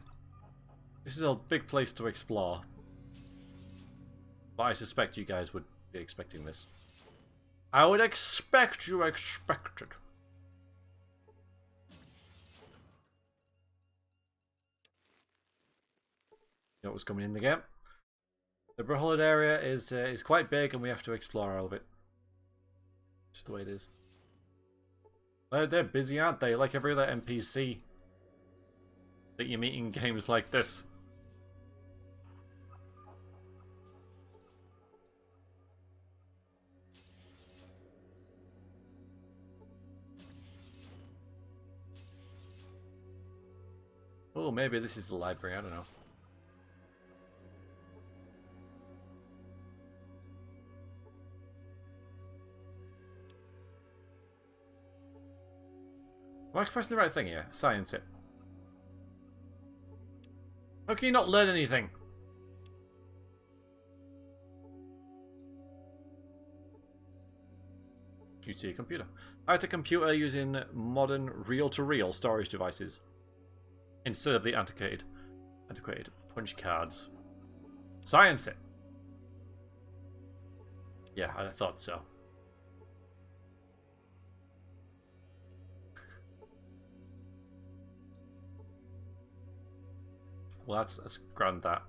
This is a big place to explore. But I suspect you guys would be expecting this. I would expect you expected. You know what's coming in the game? The Brawlhalla area is quite big and we have to explore all of it. Just the way it is. They're busy, aren't they? Like every other NPC that you meet in games like this. Oh, maybe this is the library, I don't know. Am I pressing the right thing here? Science it. How can you not learn anything? QT computer. High-tech computer using modern reel-to-reel storage devices instead of the antiquated punch cards. Science it. Yeah, I thought so. Well, let's grant that.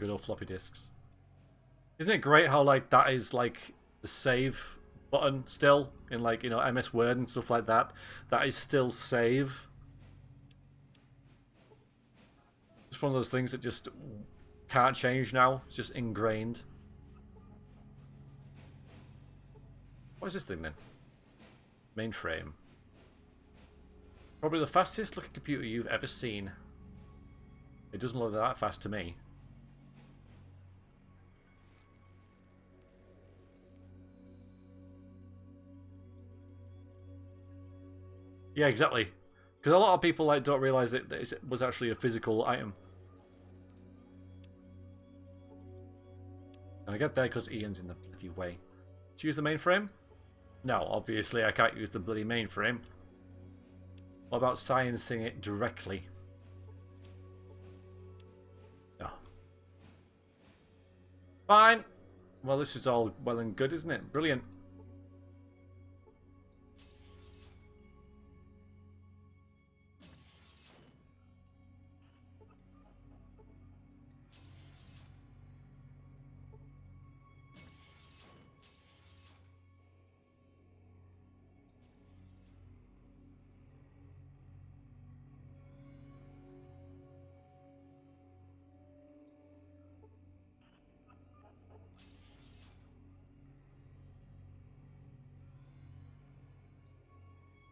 Good old floppy disks. Isn't it great how like that is like the save button still in like, you know, MS Word and stuff like that? That is still save. It's one of those things that just can't change now. It's just ingrained. What is this thing then? Mainframe. Probably the fastest looking computer you've ever seen. It doesn't look that fast to me. Yeah, exactly. Because a lot of people like don't realize that it was actually a physical item. And I get there because Ian's in the bloody way. Let's use the mainframe. No, obviously I can't use the bloody mainframe. What about sciencing it directly? No. Fine. Well, this is all well and good, isn't it? Brilliant.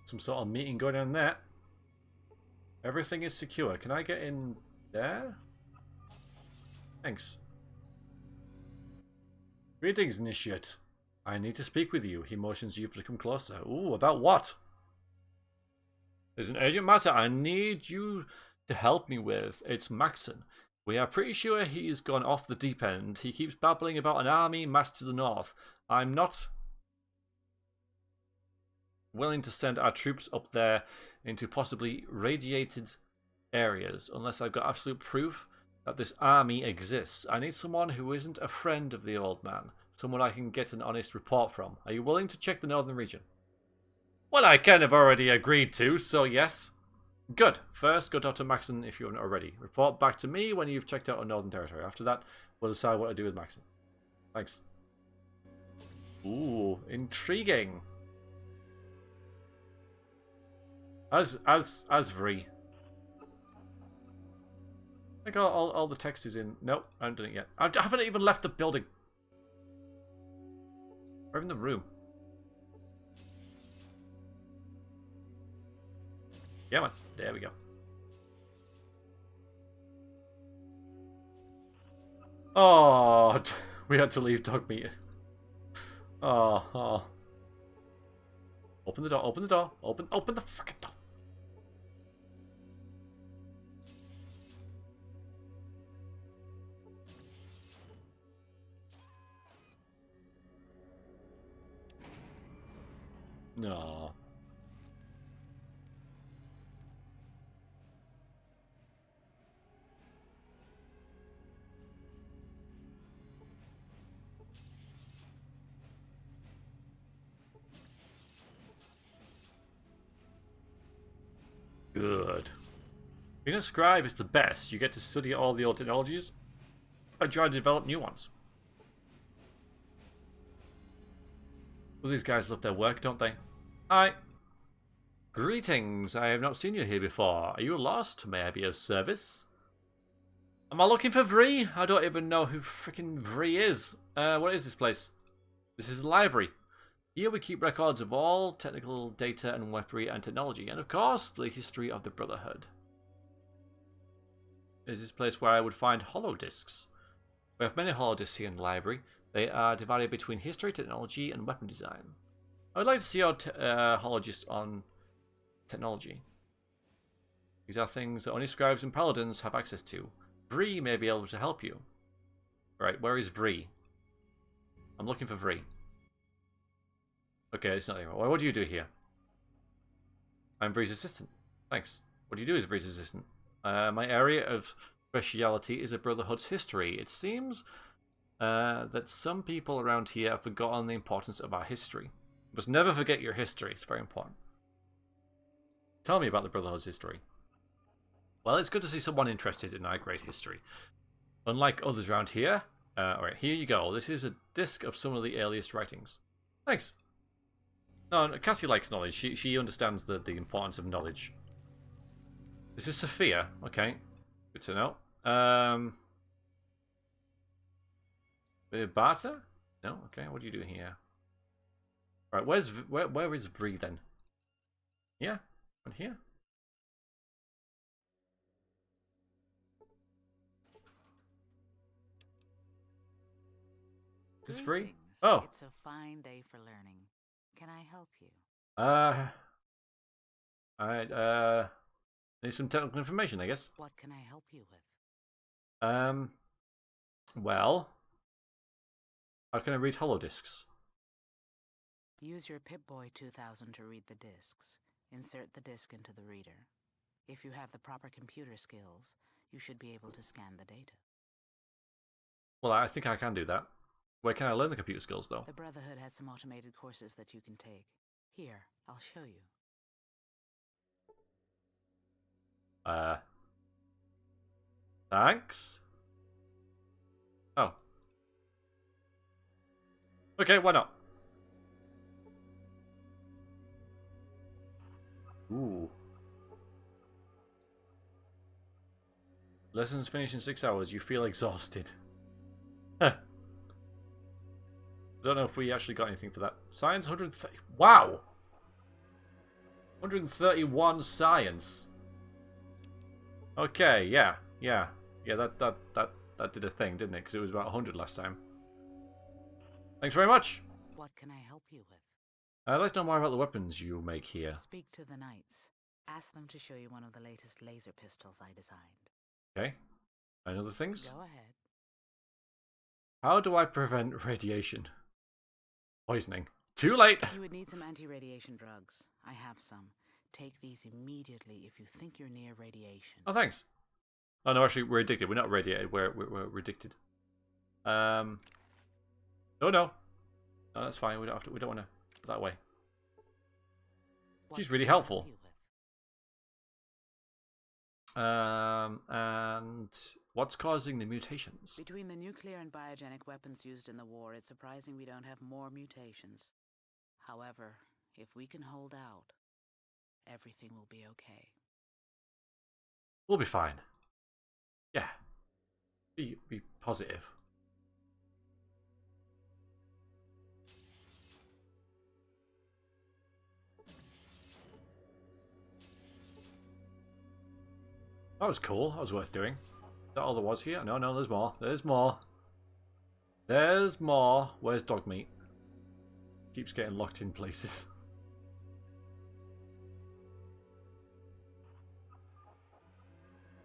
Some sort of meeting going on there. Everything is secure. Can I get in there? Thanks. Greetings, Initiate. I need to speak with you. He motions you to come closer. Ooh, about what? There's an urgent matter I need you to help me with. It's Maxon. We are pretty sure he's gone off the deep end. He keeps babbling about an army massed to the north. I'm not willing to send our troops up there into possibly radiated areas unless I've got absolute proof that this army exists. I need someone who isn't a friend of the old man, someone I can get an honest report from. Are you willing to check the northern region? Well, I kind of already agreed to, so yes. Good. First, go talk to Maxon if you haven't already. Report back to me when you've checked out our northern territory. After that, we'll decide what to do with Maxon. Thanks. Ooh, intriguing. As Vri. I think all the text is in. Nope, I haven't done it yet. I haven't even left the building. Or even the room. Yeah, man. There we go. Oh, we had to leave dog meat. Oh. Open the door, open the door. Open the fucking door. No. Good. Being a scribe is the best. You get to study all the old technologies and try to develop new ones. Well, these guys love their work, don't they? Hi. Greetings. I have not seen you here before. Are you lost? May I be of service? Am I looking for Vree? I don't even know who freaking Vree is. What is this place? This is a library. Here we keep records of all technical data and weaponry and technology, and of course, the history of the Brotherhood. Is this place where I would find holodiscs? We have many holodiscs here in the library. They are divided between history, technology, and weapon design. I would like to see our holodiscs on technology. These are things that only scribes and paladins have access to. Vree may be able to help you. Right, where is Vree? I'm looking for Vree. Okay, it's not anymore. What do you do here? I'm Vree's assistant. Thanks. What do you do as Vree's assistant? My area of speciality is the Brotherhood's history. It seems that some people around here have forgotten the importance of our history. You must never forget your history. It's very important. Tell me about the Brotherhood's history. Well, it's good to see someone interested in our great history. Unlike others around here... Alright, here you go. This is a disc of some of the earliest writings. Thanks. No, Cassie likes knowledge. She understands the importance of knowledge. This is Sophia. Okay. Good to know. Barter? No? Okay, what are you doing here? Right, where is Vree then? Yeah? And here? Is Vree? Greetings. Oh. It's a fine day for learning. Can I help you? I need some technical information, I guess. What can I help you with? Well, how can I read holodiscs? Use your Pip-Boy 2000 to read the discs. Insert the disc into the reader. If you have the proper computer skills, you should be able to scan the data. Well, I think I can do that. Where can I learn the computer skills, though? The Brotherhood has some automated courses that you can take. Here, I'll show you. Thanks? Oh. Okay, why not? Ooh. Lessons finish in 6 hours. You feel exhausted. Huh. I don't know if we actually got anything for that. Science 130. Wow! 131 science. Okay, yeah. That did a thing, didn't it? Because it was about 100 last time. Thanks very much. What can I help you with? I'd like to know more about the weapons you make here. Speak to the Knights. Ask them to show you one of the latest laser pistols I designed. Okay. And other things? Go ahead. How do I prevent radiation? Poisoning. Too late! You would need some anti-radiation drugs. I have some. Take these immediately if you think you're near radiation. Oh, thanks. Oh, no, actually, we're addicted. We're not radiated. We're addicted. Oh, no. No, that's fine. We don't have to. We don't want to go that way. She's really helpful. And what's causing the mutations? Between the nuclear and biogenic weapons used in the war, it's surprising we don't have more mutations. However, if we can hold out, everything will be okay. We'll be fine. Yeah. Be positive. That was cool. That was worth doing. Is that all there was here? No, there's more. There's more. There's more. Where's dog meat? Keeps getting locked in places.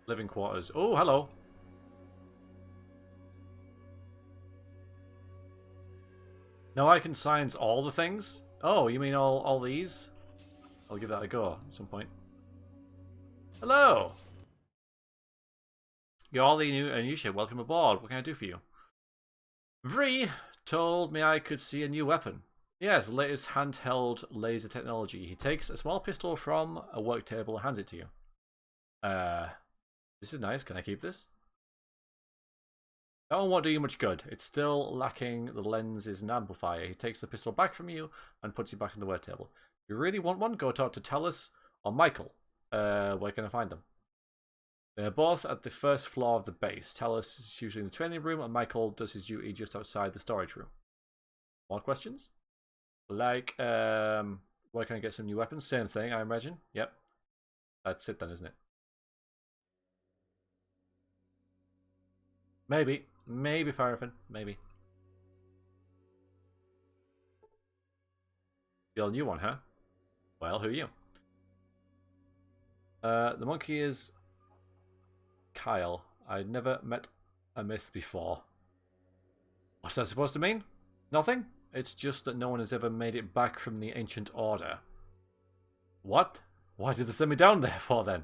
Living quarters. Oh, hello. Now I can science all the things. Oh, you mean all these? I'll give that a go at some point. Hello! You're all the new ship. Welcome aboard. What can I do for you? Vree told me I could see a new weapon. Yes, the latest handheld laser technology. He takes a small pistol from a work table and hands it to you. This is nice. Can I keep this? That one won't do you much good. It's still lacking the lenses and amplifier. He takes the pistol back from you and puts it back on the work table. If you really want one, go talk to Talus or Michael. Where can I find them? They're both at the first floor of the base. Talus is usually in the training room, and Michael does his duty just outside the storage room. More questions? Like, where can I get some new weapons? Same thing, I imagine. Yep. That's it then, isn't it? Maybe. Maybe paraffin. Maybe. You're a new one, huh? Well, who are you? The monkey is Kyle. I'd never met a myth before. What's that supposed to mean? Nothing? It's just that no one has ever made it back from the ancient order. What? Why did they send me down there for then?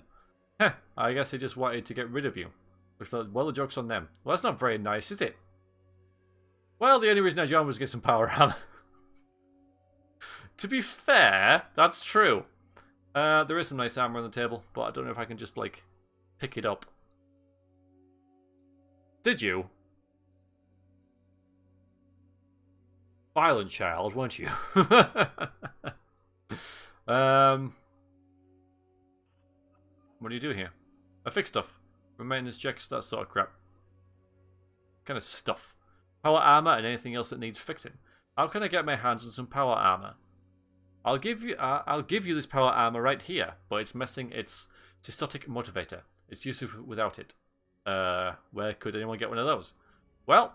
Heh, I guess they just wanted to get rid of you. Looks like, well, the joke's on them. Well, that's not very nice, is it? Well, the only reason I joined was to get some power armor. To be fair, that's true. There is some nice armor on the table, but I don't know if I can just, like, pick it up. Did you? Violent child, weren't you? What do you do here? I fix stuff. Maintenance checks, that sort of crap. Kind of stuff. Power armor and anything else that needs fixing. How can I get my hands on some power armor? I'll give you this power armor right here, but it's missing its cystotic motivator. It's useless without it. Where could anyone get one of those? Well,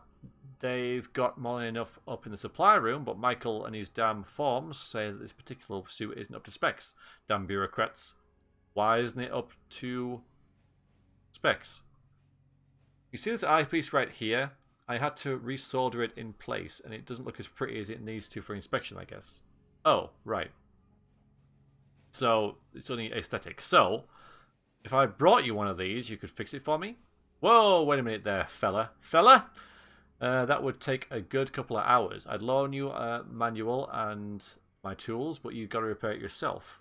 they've got more than enough up in the supply room, but Michael and his damn forms say that this particular suit isn't up to specs. Damn bureaucrats. Why isn't it up to specs? You see this eyepiece right here? I had to resolder it in place, and it doesn't look as pretty as it needs to for inspection, I guess. Oh, right. So, it's only aesthetic. So, if I brought you one of these, you could fix it for me? Whoa, wait a minute there, fella. Fella? That would take a good couple of hours. I'd loan you a manual and my tools, but you've got to repair it yourself.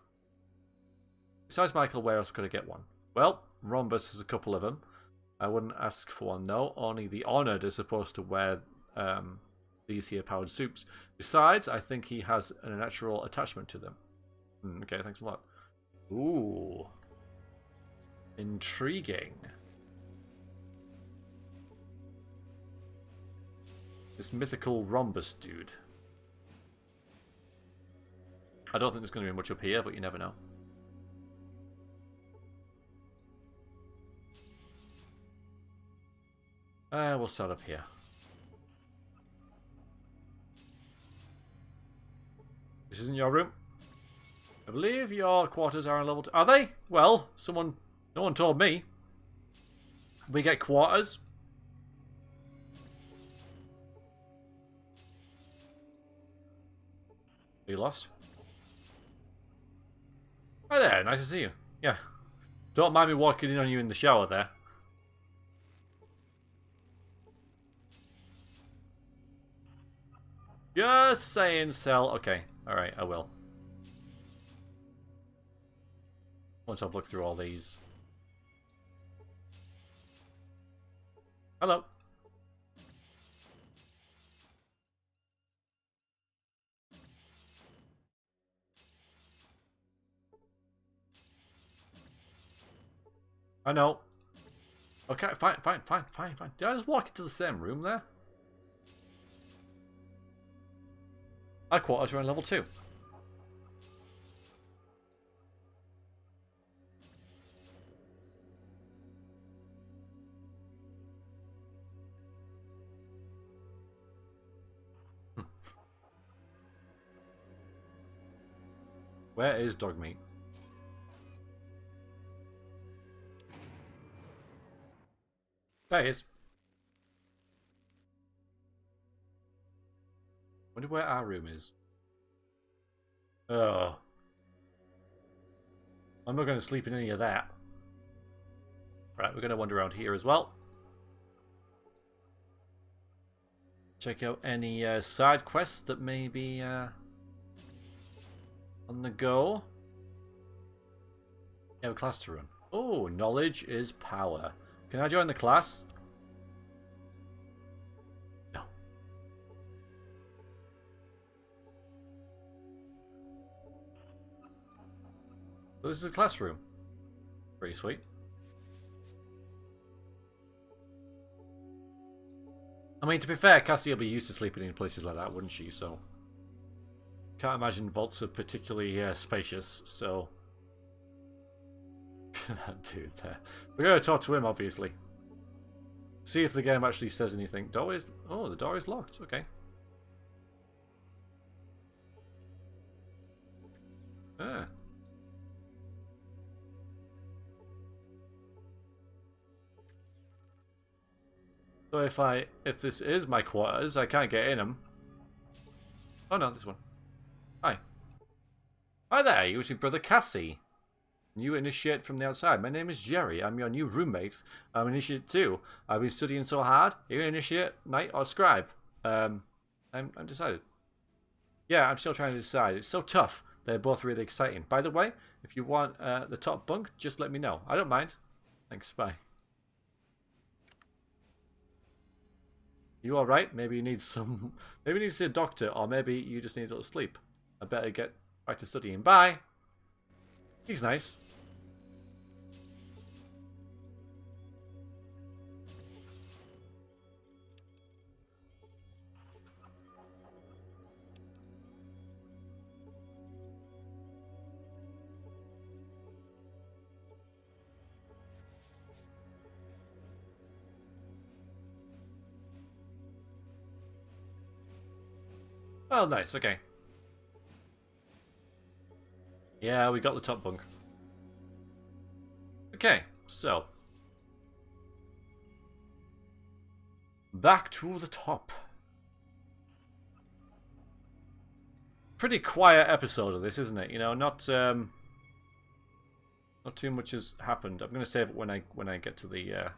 Besides Michael, where else could I get one? Well, Rhombus has a couple of them. I wouldn't ask for one, though. Only the Honoured is supposed to wear these here powered suits. Besides, I think he has a natural attachment to them. Okay, thanks a lot. Ooh. Intriguing. This mythical Rhombus dude. I don't think there's going to be much up here, but you never know. We'll start up here. This isn't your room. I believe your quarters are on level 2. Are they? Well, no one told me. We get quarters. Are you lost? Hi there, nice to see you. Yeah. Don't mind me walking in on you in the shower there. Just saying, sell. Okay, alright, I will. Once I've looked through all these. Hello. I know. Okay, fine. Did I just walk into the same room there? Our quarters are on level 2. Where is dog meat? There he is. Wonder where our room is. Oh. I'm not going to sleep in any of that. Right, we're going to wander around here as well. Check out any side quests that may be on the go. You have a class to run. Oh, knowledge is power. Can I join the class? No. So this is a classroom. Pretty sweet. I mean, to be fair, Cassie will be used to sleeping in places like that, wouldn't she? So, can't imagine vaults are particularly spacious, so... Dude, we're going to talk to him, obviously. See if the game actually says anything. Doorway's... Oh, the door is locked. Okay. Ah. So if this is my quarters, I can't get in them. Oh no, this one. Hi. Hi there, you was your brother Cassie. New initiate from the outside. My name is Jerry. I'm your new roommate. I'm initiate too. I've been studying so hard. Are you an initiate, knight, or scribe? I'm decided. Yeah, I'm still trying to decide. It's so tough. They're both really exciting. By the way, if you want the top bunk, just let me know. I don't mind. Thanks, bye. You alright? Maybe you need some... Maybe you need to see a doctor, or maybe you just need a little sleep. I better get back to studying. Bye! He's nice. Oh, nice. Okay. Yeah, we got the top bunk. Okay, so. Back to the top. Pretty quiet episode of this, isn't it? You know, not too much has happened. I'm going to save it when I get to the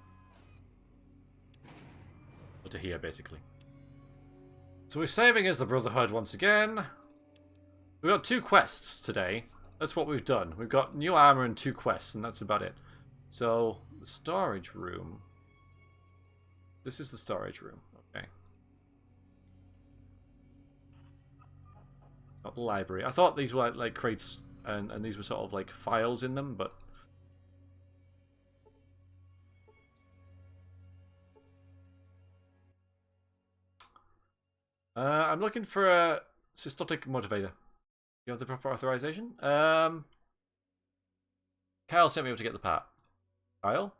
to here, basically. So we're saving as the Brotherhood once again. We've got 2 quests today. That's what we've done. We've got new armor and 2 quests, and that's about it. So, the storage room. This is the storage room. Okay. Not the library. I thought these were like crates, and these were sort of like files in them, but... I'm looking for a cystotic motivator. You have the proper authorization? Kyle sent me up to get the part. Kyle?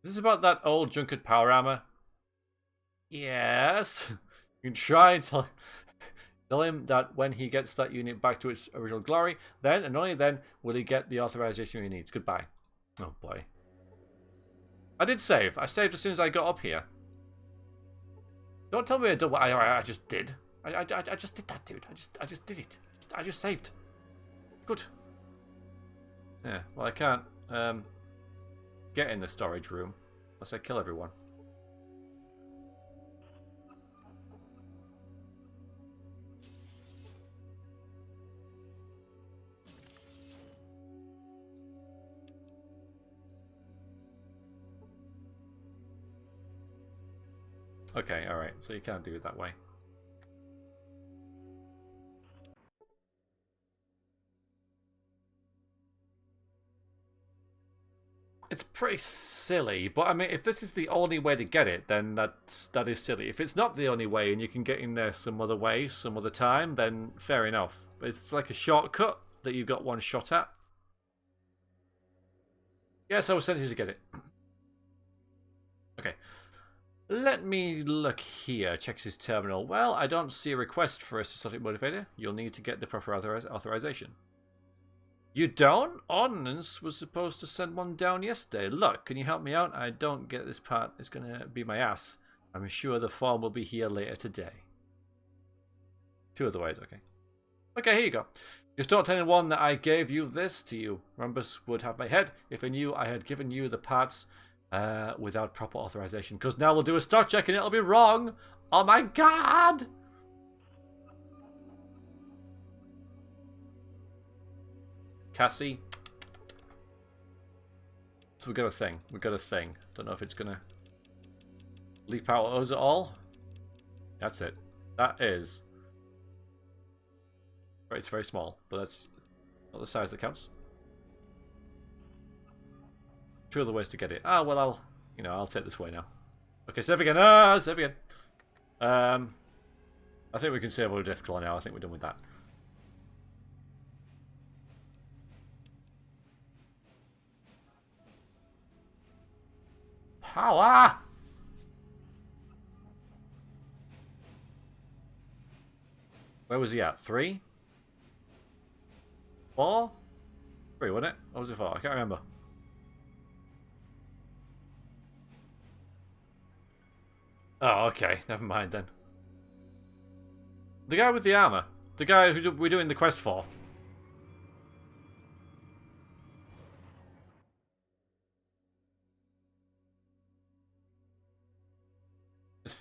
Is this about that old junket power armor? Yes. You can try and tell him that when he gets that unit back to its original glory, then and only then will he get the authorization he needs. Goodbye. Oh boy. I did save. I saved as soon as I got up here. Don't tell me I did what I just did. I just did that, dude. I just did it. I just saved. Good. Yeah, well I can't get in the storage room unless I kill everyone. Okay, alright, so you can't do it that way. It's pretty silly, but I mean, if this is the only way to get it, then that is silly. If it's not the only way and you can get in there some other way, some other time, then fair enough. But it's like a shortcut that you've got one shot at. Yes, I was sent here to get it. Okay. Let me look here. Checks his terminal. Well, I don't see a request for a cystotic motivator. You'll need to get the proper authorization. You don't? Ordnance was supposed to send one down yesterday. Look, can you help me out? I don't get this part. It's going to be my ass. I'm sure the form will be here later today. 2 other ways, okay. Okay, here you go. Just don't tell anyone that I gave you this to you. Rambus would have my head if he knew I had given you the parts without proper authorization. Because now we'll do a stock check and it'll be wrong. Oh my god! Cassie. So we got a thing. We got a thing. Don't know if it's gonna leap out at us at all. That's it. That is. It's very small, but that's not the size that counts. Two other ways to get it. Ah, well, I'll take this way now. Okay, save again. Ah, save again. I think we can save our death claw now. I think we're done with that. Power! Where was he at? 3? 4? 3, wasn't it? What was it 4? I can't remember. Oh, okay. Never mind then. The guy with the armor. The guy who we're doing the quest for.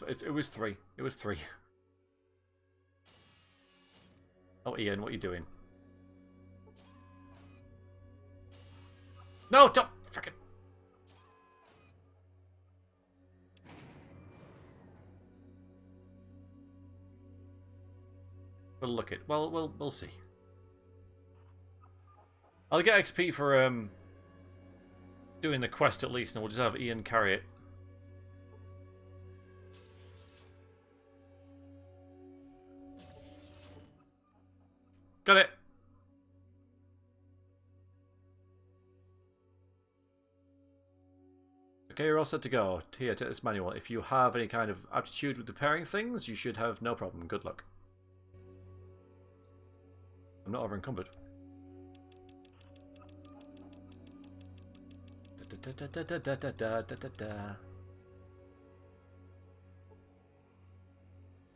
It was 3. It was 3. Oh, Ian, what are you doing? No, don't frickin'. We'll look at. Well, we'll see. I'll get XP for doing the quest at least, and we'll just have Ian carry it. Got it. Okay, you're all set to go. Here, take this manual. If you have any kind of aptitude with repairing things, you should have no problem. Good luck. I'm not over encumbered.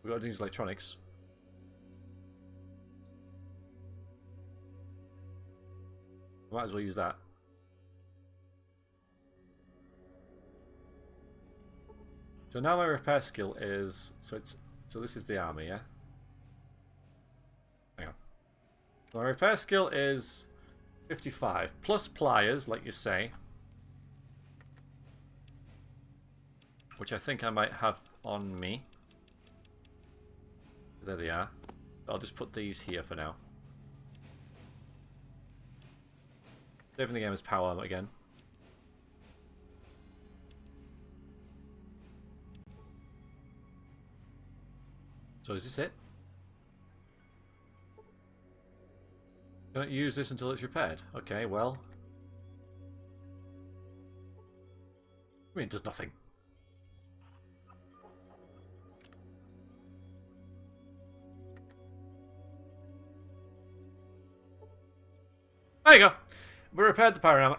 We got these electronics. Might as well use that. So now my repair skill is so this is the armor, yeah? Hang on. My repair skill is 55 plus pliers, like you say. Which I think I might have on me. There they are. I'll just put these here for now. Saving the game as power again. So is this it? Don't use this until it's repaired. Okay, well. I mean, it does nothing. There you go. We repaired the panorama.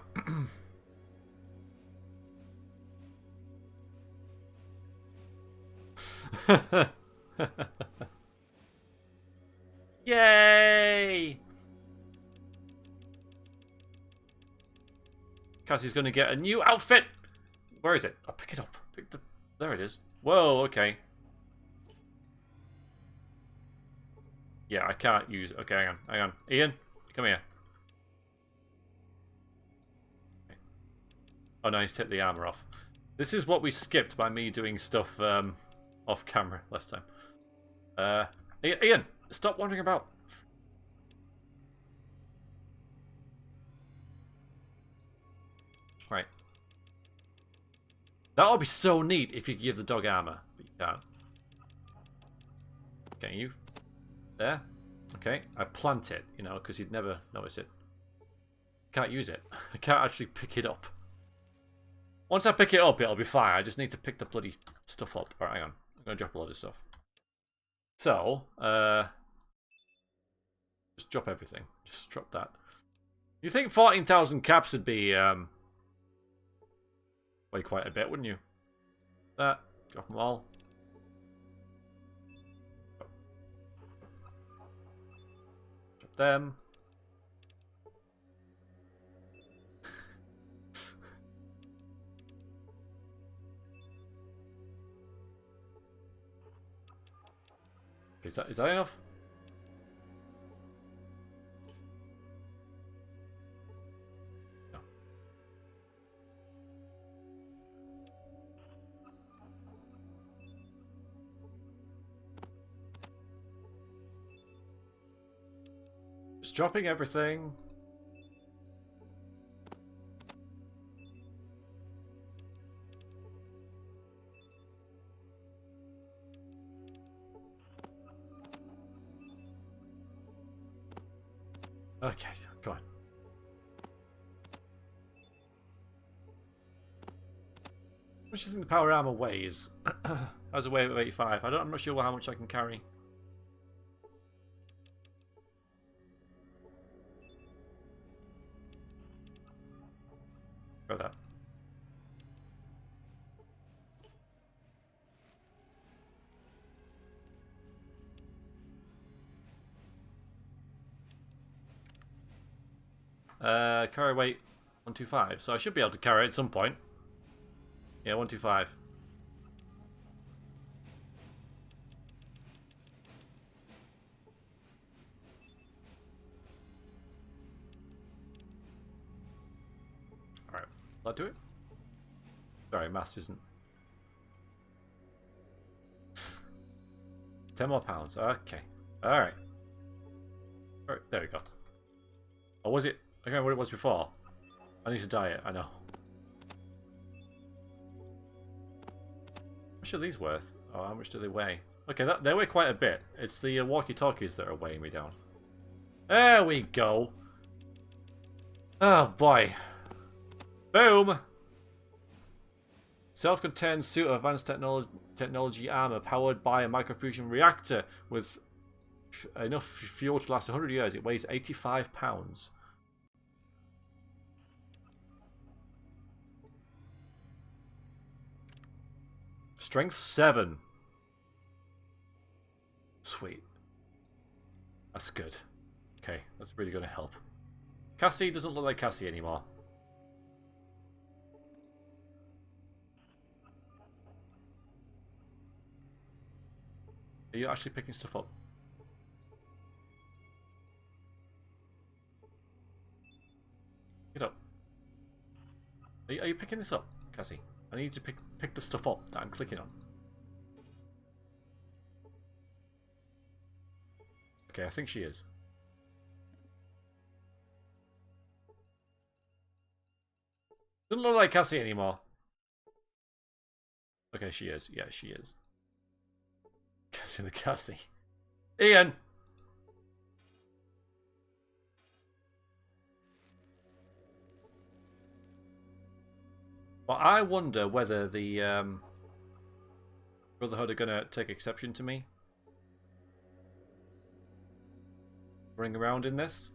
Yay! Cassie's going to get a new outfit. Where is it? I'll pick it up. There it is. Whoa, okay. Yeah, I can't use it. Okay, hang on. Hang on. Ian, come here. Oh no, he's took the armor off. This is what we skipped by me doing stuff off camera last time. Ian, stop wandering about. Right. That would be so neat if you give the dog armor, but you can't. Okay, you there? Okay, I plant it, you know, because you'd never notice it. Can't use it. I can't actually pick it up. Once I pick it up, it'll be fine. I just need to pick the bloody stuff up. Alright, hang on. I'm going to drop a lot of stuff. So, just drop everything. Just drop that. You think 14,000 caps would be, weigh quite a bit, wouldn't you? That. Drop them all. them. Is that enough? No. Just dropping everything. Okay, go on. How much do you think the power armor weighs? As a weight of 85. I'm not sure how much I can carry. Go that. Carry weight 125. So I should be able to carry it at some point. Yeah, 125. Alright, will that do it? Sorry, maths isn't. 10 more pounds. Okay. Alright. Alright, there we go. Or was it? I can't remember what it was before. I need to diet, I know. How much are these worth? Oh, how much do they weigh? Okay, they weigh quite a bit. It's the walkie-talkies that are weighing me down. There we go. Oh boy. Boom! Self-contained suit of advanced technology armor powered by a microfusion reactor with enough fuel to last 100 years. It weighs 85 pounds. Strength 7. Sweet. That's good. Okay, that's really going to help. Cassie doesn't look like Cassie anymore. Are you actually picking stuff up? Get up. Are you picking this up, Cassie? I need to pick the stuff up that I'm clicking on. Okay, I think she is. Doesn't look like Cassie anymore. Okay, she is. Yeah, she is. Cassie the Cassie. Ian! Well, I wonder whether the Brotherhood are going to take exception to me running around in this.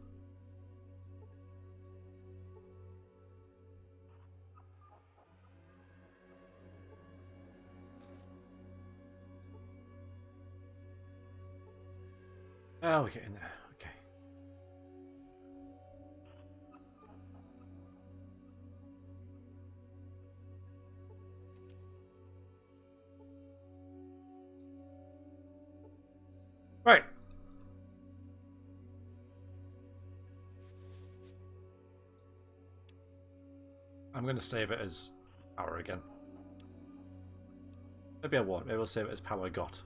Oh, we're getting there. Okay. Right. I'm going to save it as power again. Maybe I won't. Maybe I'll save it as power got.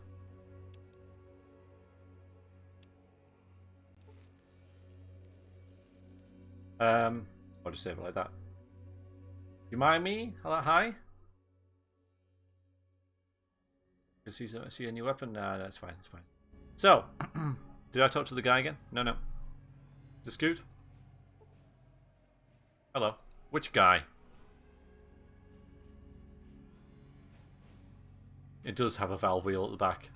I'll just save it like that. Do you mind me? Hi? See a new weapon? Nah, that's fine. It's fine. So, did I talk to the guy again? No. The Scoot? Hello. Which guy? It does have a valve wheel at the back.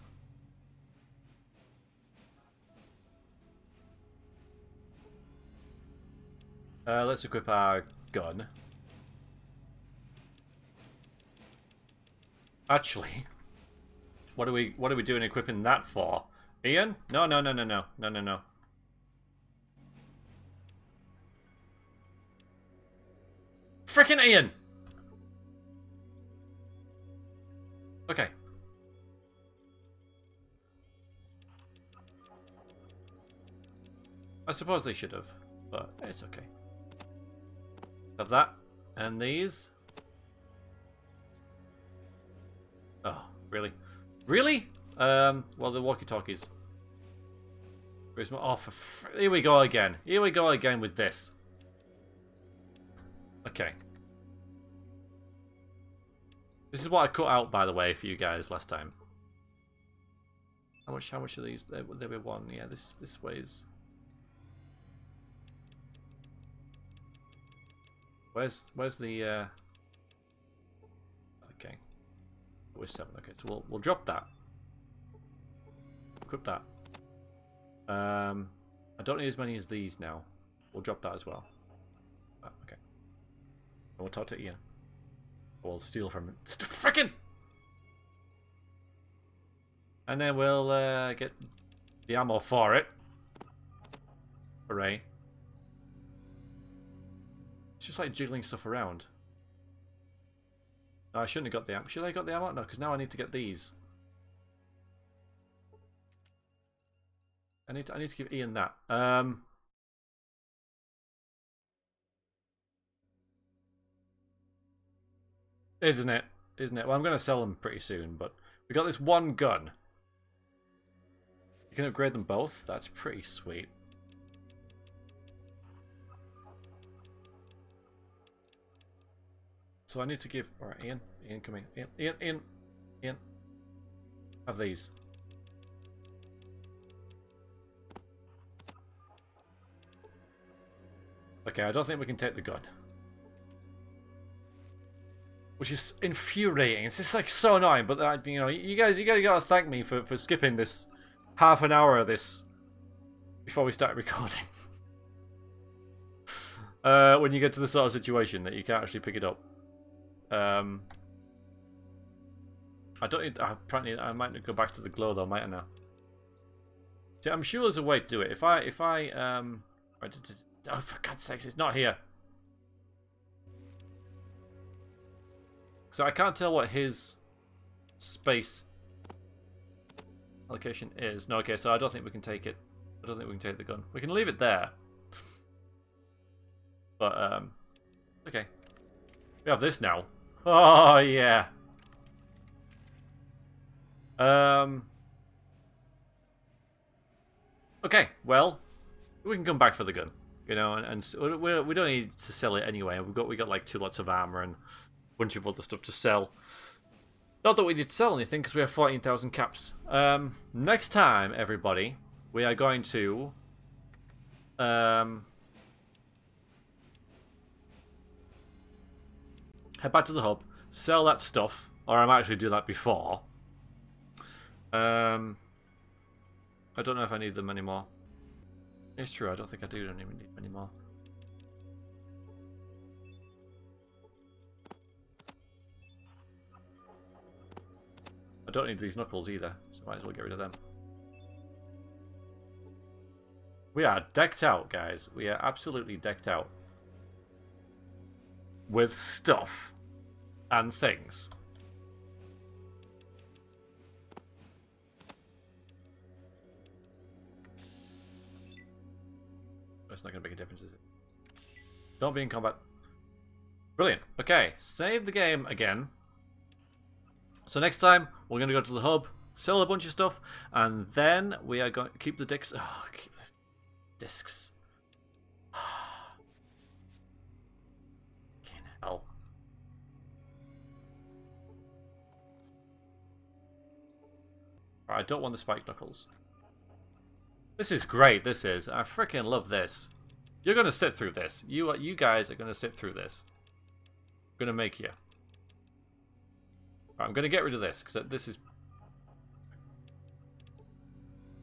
Let's equip our gun. Actually, what are we doing equipping that for? Ian? No. Frickin' Ian! Okay. I suppose they should have, but it's okay. Have that. And these. Oh, really? Really? Well, the walkie-talkies. Where's my... Oh, here we go again. Here we go again with this. Okay. This is what I cut out, by the way, for you guys last time. How much are these? There were one. Yeah, this weighs... Where's the okay. Where's 7? Okay, so we'll drop that. Equip that. I don't need as many as these now. We'll drop that as well. Okay. And we'll talk to Ian. We'll steal from him. Frickin'! And then we'll get the ammo for it. Hooray. It's just like jiggling stuff around. No, I shouldn't have got the ammo. Should I have got the ammo? No, because now I need to get these. I need to give Ian that. Isn't it? Isn't it? Well, I'm going to sell them pretty soon, but we got this one gun. You can upgrade them both? That's pretty sweet. So I need to give... Alright, Ian. Ian, come in. Ian. Have these. Okay, I don't think we can take the gun. Which is infuriating. It's just like so annoying, but you know, you guys gotta thank me for skipping this half an hour of this before we start recording. When you get to the sort of situation that you can't actually pick it up. I don't need... apparently, I might go back to the glow though, might I now? See, I'm sure there's a way to do it. If I oh, for God's sakes, it's not here. So I can't tell what his space allocation is. No, okay, so I don't think we can take it. I don't think we can take the gun. We can leave it there. But, okay. We have this now. Oh, yeah. Okay, well, we can come back for the gun. You know, and we don't need to sell it anyway. We got like 2 lots of armor and a bunch of other stuff to sell. Not that we need to sell anything because we have 14,000 caps. Next time, everybody, we are going to head back to the hub, sell that stuff, or I might actually do that before. I don't know if I need them anymore. It's true, I don't think I do even need them anymore. I don't need these knuckles either, so might as well get rid of them. We are decked out, guys. We are absolutely decked out. With stuff and things. That's not going to make a difference, is it? Don't be in combat. Brilliant. Okay, save the game again. So next time, we're going to go to the hub, sell a bunch of stuff, and then we are going to keep the discs. Oh, keep the discs. Fucking hell. I don't want the spiked knuckles. This is great, this is. I freaking love this. You're going to sit through this. You guys are going to sit through this. I'm going to make you. Right, I'm going to get rid of this, because this is...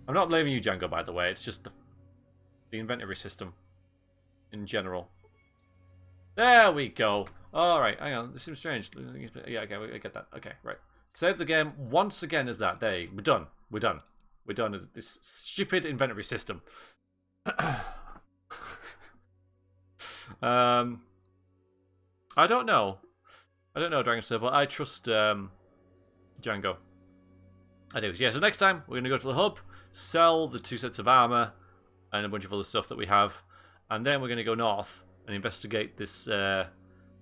I'm not blaming you, Django, by the way. It's just the inventory system in general. There we go. Alright, hang on. This seems strange. Yeah, okay, I get that. Okay, right. Save the game once again as that. There, we're done. We're done. We're done with this stupid inventory system. I don't know. I don't know, Dragon Sir, but I trust Django. I do. Yeah, so next time we're going to go to the hub, sell the 2 sets of armor and a bunch of other stuff that we have, and then we're going to go north and investigate this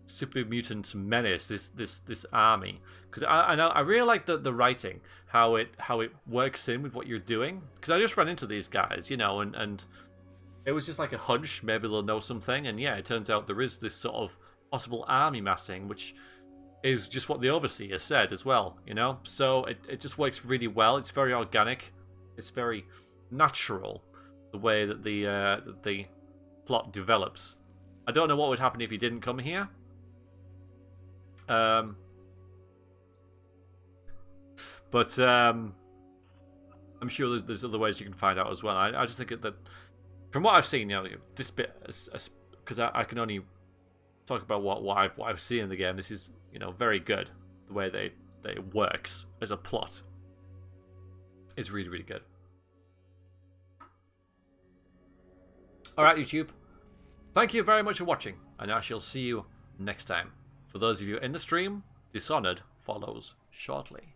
super mutant menace, this army. Because I really like the writing, how it works in with what you're doing. Because I just ran into these guys, you know, and it was just like a hunch. Maybe they'll know something, and yeah, it turns out there is this sort of possible army massing, which is just what the Overseer said as well, you know? So it just works really well. It's very organic. It's very natural, the way that the plot develops. I don't know what would happen if he didn't come here. But I'm sure there's other ways you can find out as well. I just think that from what I've seen, you know, this bit, because I can only talk about what I've seen in the game. This is, you know, very good. The way they it works as a plot is really, really good. Alright, YouTube. Thank you very much for watching, and I shall see you next time. For those of you in the stream, Dishonored follows shortly.